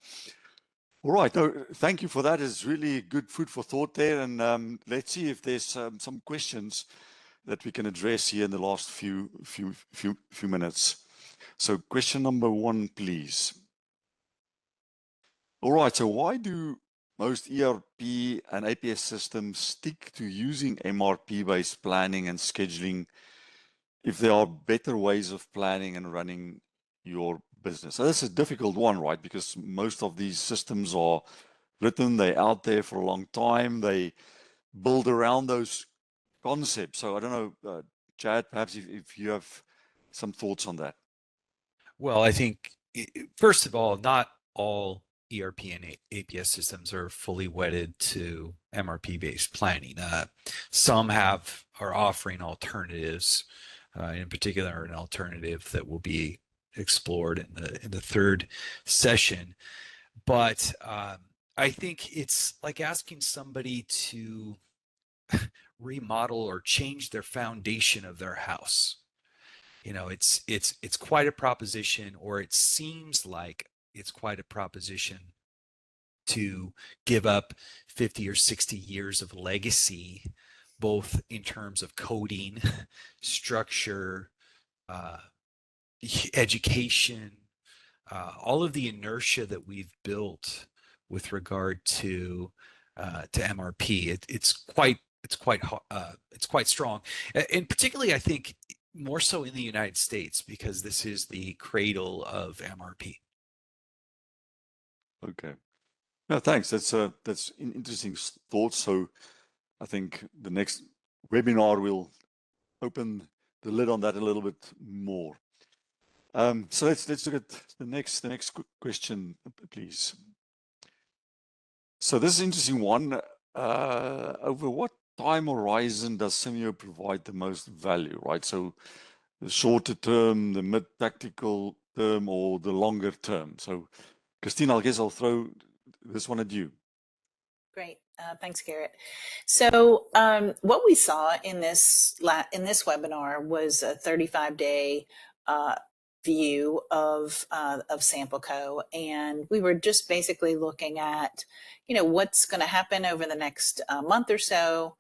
Speaker 2: All right, no, thank you for that. It's really good food for thought there, and let's see if there's some questions that we can address here in the last few minutes. So, question number 1, please. All right, so why do most ERP and APS systems stick to using MRP-based planning and scheduling if there are better ways of planning and running your business? So this is a difficult one, right? Because most of these systems are written, they're out there for a long time, they build around those concepts. So I don't know, Chad, perhaps if you have some thoughts on that.
Speaker 3: Well, I think, first of all, not all ERP and APS systems are fully wedded to MRP-based planning. Some are offering alternatives, in particular an alternative that will be explored in the third session. But I think it's like asking somebody to remodel or change their foundation of their house. It's quite a proposition, or it seems like it's quite a proposition to give up 50 or 60 years of legacy, both in terms of coding, structure, education, all of the inertia that we've built with regard to MRP. It's quite strong, and particularly I think more so in the United States, because this is the cradle of MRP.
Speaker 2: Okay. No, thanks. That's interesting thoughts. So I think the next webinar will open the lid on that a little bit more. So let's look at the next question, please. So this is an interesting one. Over what time horizon does Simio provide the most value, right? So the shorter term, the mid-tactical term, or the longer term? So Christine, I guess I'll throw this one at you.
Speaker 4: Great. Thanks, Gerrit. So what we saw in this webinar was a 35-day view of SampleCo, and we were just basically looking at, what's going to happen over the next month or so.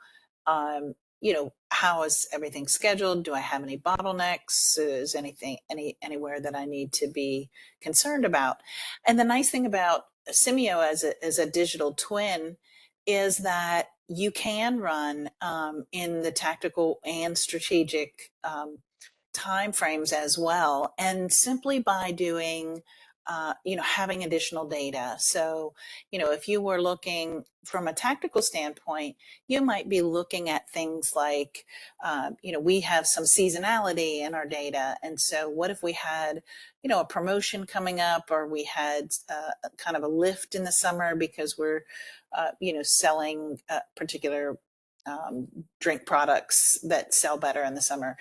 Speaker 4: How is everything scheduled? Do I have any bottlenecks? Is anywhere that I need to be concerned about? And the nice thing about Simio as a digital twin is that you can run in the tactical and strategic time frames as well, and simply by doing having additional data. So if you were looking from a tactical standpoint, you might be looking at things like we have some seasonality in our data, and so what if we had a promotion coming up, or we had kind of a lift in the summer because we're selling particular drink products that sell better in the summer.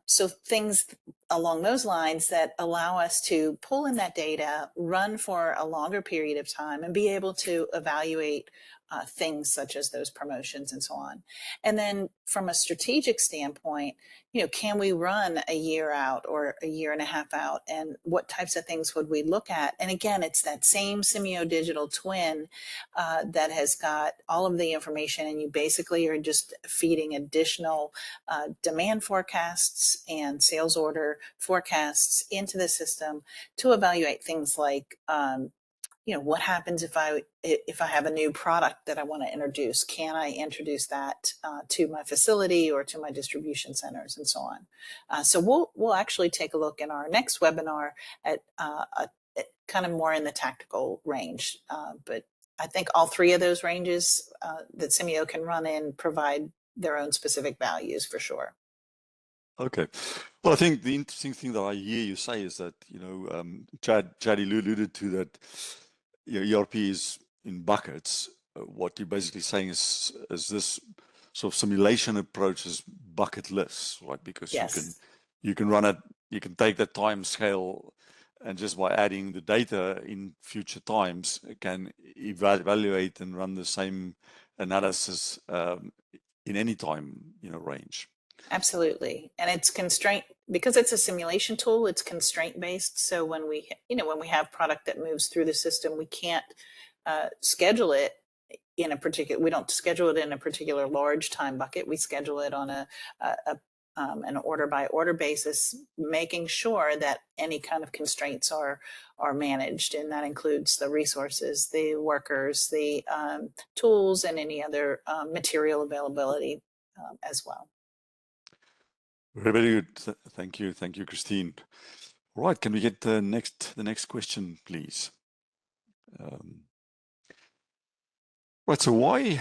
Speaker 4: So things along those lines that allow us to pull in that data, run for a longer period of time, and be able to evaluate things such as those promotions and so on. And then from a strategic standpoint, can we run a year out or a year and a half out, and what types of things would we look at? And again, it's that same Simio digital twin that has got all of the information, and you basically are just feeding additional demand forecasts and sales order forecasts into the system to evaluate things like what happens if I have a new product that I want to introduce? Can I introduce that to my facility or to my distribution centers and so on? So we'll actually take a look in our next webinar at kind of more in the tactical range. But I think all three of those ranges that Simio can run in provide their own specific values for sure.
Speaker 2: Okay. Well, I think the interesting thing that I hear you say is that, Chad alluded to that ERP is in buckets. What you're basically saying is this sort of simulation approach is bucket lists, right? Because
Speaker 4: yes.
Speaker 2: you can run it, you can take that time scale, and just by adding the data in future times, it can evaluate and run the same analysis in any time range.
Speaker 4: Absolutely. And it's constraint because it's a simulation tool, it's constraint based. So when we have product that moves through the system, we can't schedule it in a particular, we don't schedule it in a particular large time bucket. We schedule it on an order by order basis, making sure that any kind of constraints are managed. And that includes the resources, the workers, the tools, and any other material availability as well.
Speaker 2: Very good. Thank you, Christine. All right, can we get the next question, please? Right. So why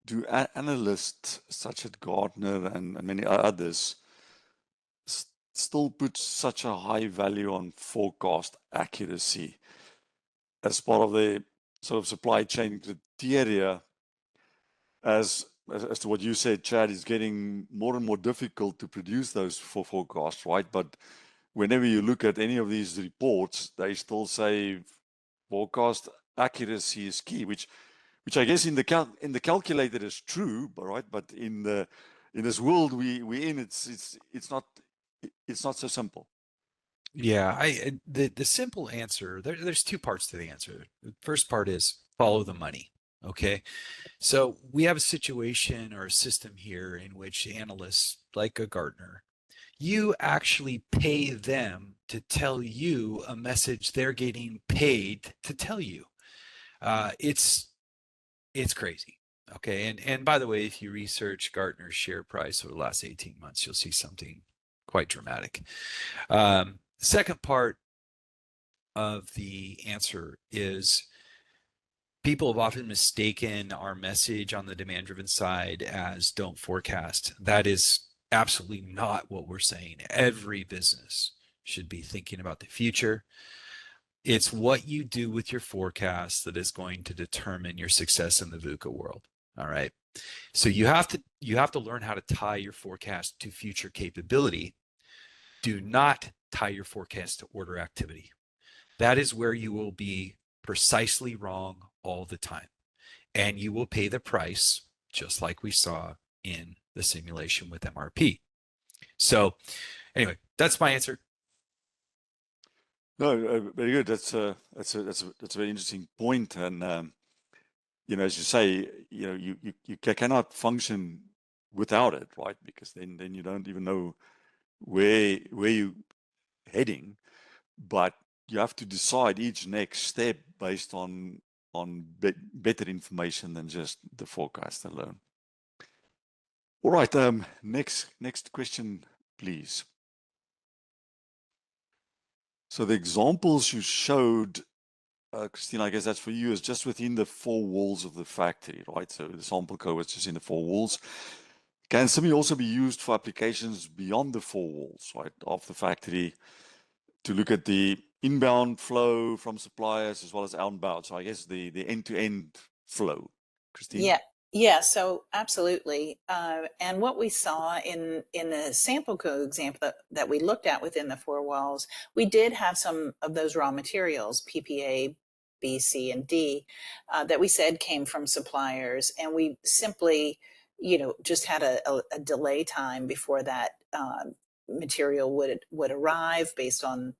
Speaker 2: do analysts such as Gartner and many others still put such a high value on forecast accuracy as part of the sort of supply chain criteria? As to what you said, Chad, is getting more and more difficult to produce those forecasts, right? But whenever you look at any of these reports, they still say forecast accuracy is key, which I guess in the calculator is true, right? But in this world we in, it's not so simple.
Speaker 3: Yeah, the simple answer, there's two parts to the answer. The first part is follow the money. Okay, so we have a situation or a system here in which analysts, like a Gartner, you actually pay them to tell you a message they're getting paid to tell you. It's crazy. Okay, and by the way, if you research Gartner's share price over the last 18 months, you'll see something quite dramatic. Second part of the answer is people have often mistaken our message on the demand-driven side as don't forecast. That is absolutely not what we're saying. Every business should be thinking about the future. It's what you do with your forecast that is going to determine your success in the VUCA world. All right. So you have to learn how to tie your forecast to future capability. Do not tie your forecast to order activity. That is where you will be precisely wrong all the time. And you will pay the price, just like we saw in the simulation with MRP. So anyway, that's my answer.
Speaker 2: No, very good. That's a very interesting point. And as you say, you cannot function without it, right? Because then you don't even know where you're heading. But you have to decide each next step based on better information than just the forecast alone. All right. Next question, please. So the examples you showed, Christine, I guess that's for you, is just within the four walls of the factory, right? So the sample code is just in the four walls. Can Simio also be used for applications beyond the four walls, right, of the factory, to look at the inbound flow from suppliers as well as outbound? So I guess the end-to-end flow, Christine?
Speaker 4: Yeah, Yeah, so absolutely. And what we saw in the sample code example that we looked at within the four walls, we did have some of those raw materials, PPA, B, C, and D, that we said came from suppliers, and we simply, just had a delay time before that material would arrive based on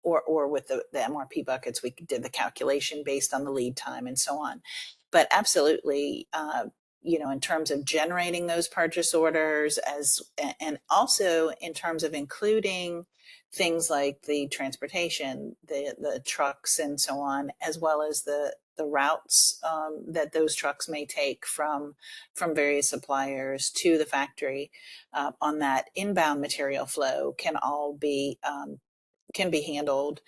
Speaker 4: or with the MRP buckets, we did the calculation based on the lead time and so on. But absolutely, in terms of generating those purchase orders, and also in terms of including things like the transportation, the trucks and so on, as well as the routes that those trucks may take from various suppliers to the factory, on that inbound material flow can all be handled,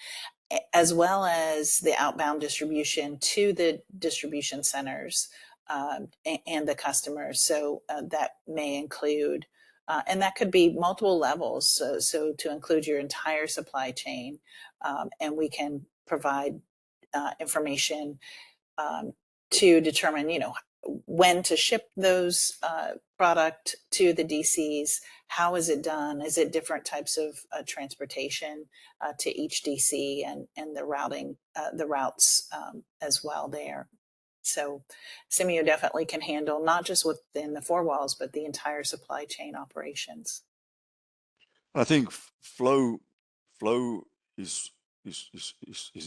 Speaker 4: as well as the outbound distribution to the distribution centers, and the customers. So that may include, and that could be multiple levels. So to include your entire supply chain, and we can provide information to determine, when to ship those product to the DCs. How is it done? Is it different types of transportation to each DC, and the routing, the routes as well there. So Simio definitely can handle not just within the four walls, but the entire supply chain operations.
Speaker 2: I think flow is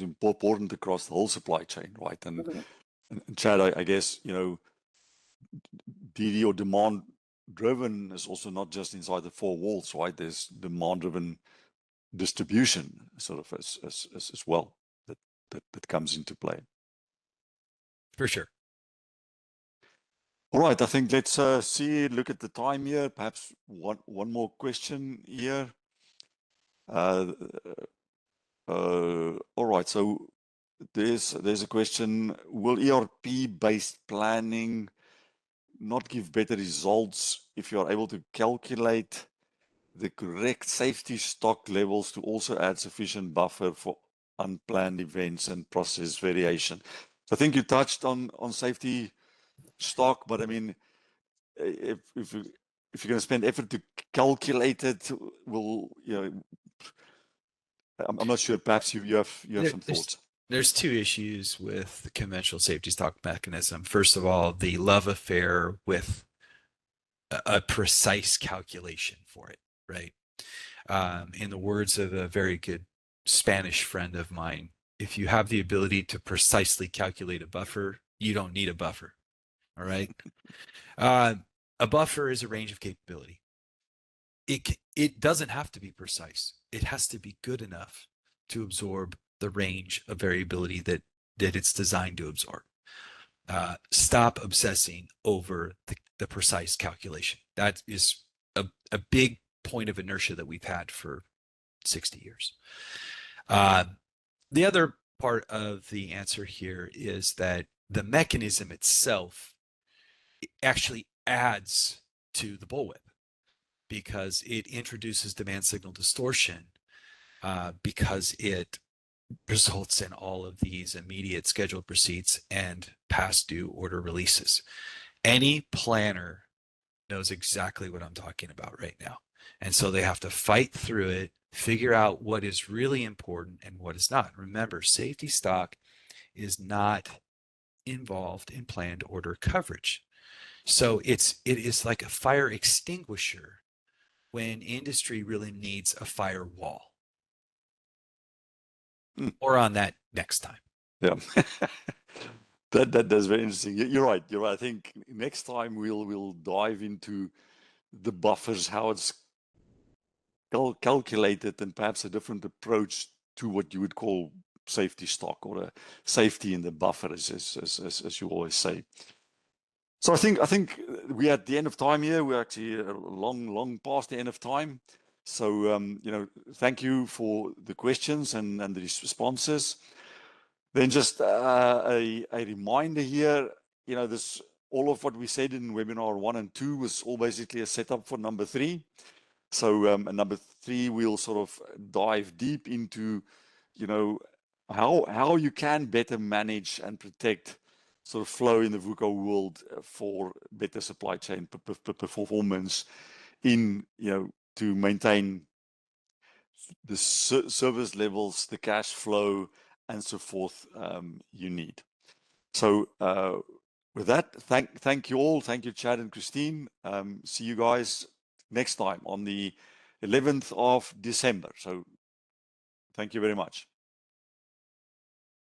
Speaker 2: important across the whole supply chain, right? And,
Speaker 4: Mhm.
Speaker 2: and Chad, I guess, DD or demand driven is also not just inside the four walls, right? There's demand driven distribution sort of as well that comes into play.
Speaker 3: For sure.
Speaker 2: All right, I think let's look at the time here. Perhaps one more question here. All right, so there's a question: will ERP-based planning not give better results if you are able to calculate the correct safety stock levels to also add sufficient buffer for unplanned events and process variation? So I think you touched on safety stock, but I mean, if you're going to spend effort to calculate it, I'm not sure. Perhaps you have some thoughts.
Speaker 3: There's two issues with the conventional safety stock mechanism. First of all, the love affair with a precise calculation for it, right? In the words of a very good Spanish friend of mine, if you have the ability to precisely calculate a buffer, you don't need a buffer. All right. A buffer is a range of capability. It doesn't have to be precise. It has to be good enough to absorb the range of variability that it's designed to absorb. Stop obsessing over the precise calculation. That is a big point of inertia that we've had for 60 years. The other part of the answer here is that the mechanism itself actually adds to the bullwhip, because it introduces demand signal distortion, because it results in all of these immediate scheduled receipts and past due order releases. Any planner knows exactly what I'm talking about right now. And so they have to fight through it, figure out what is really important and what is not. Remember, safety stock is not involved in planned order coverage. So it is like a fire extinguisher when industry really needs a firewall. More on that next time.
Speaker 2: Yeah. That's very interesting. You're right. I think next time we'll dive into the buffers, how it's calculated, and perhaps a different approach to what you would call safety stock, or a safety in the buffer, as you always say. So I think we're at the end of time here. We're actually long past the end of time. So thank you for the questions and the responses. Then just a reminder here, this all of what we said in webinar 1 and 2 was all basically a setup for number 3. So in number 3, we'll sort of dive deep into, how you can better manage and protect sort of flow in the VUCA world for better supply chain performance in, to maintain the service levels, the cash flow, and so forth you need. So with that, thank you all. Thank you, Chad and Christine. See you guys next time on the 11th of December. So thank you very much.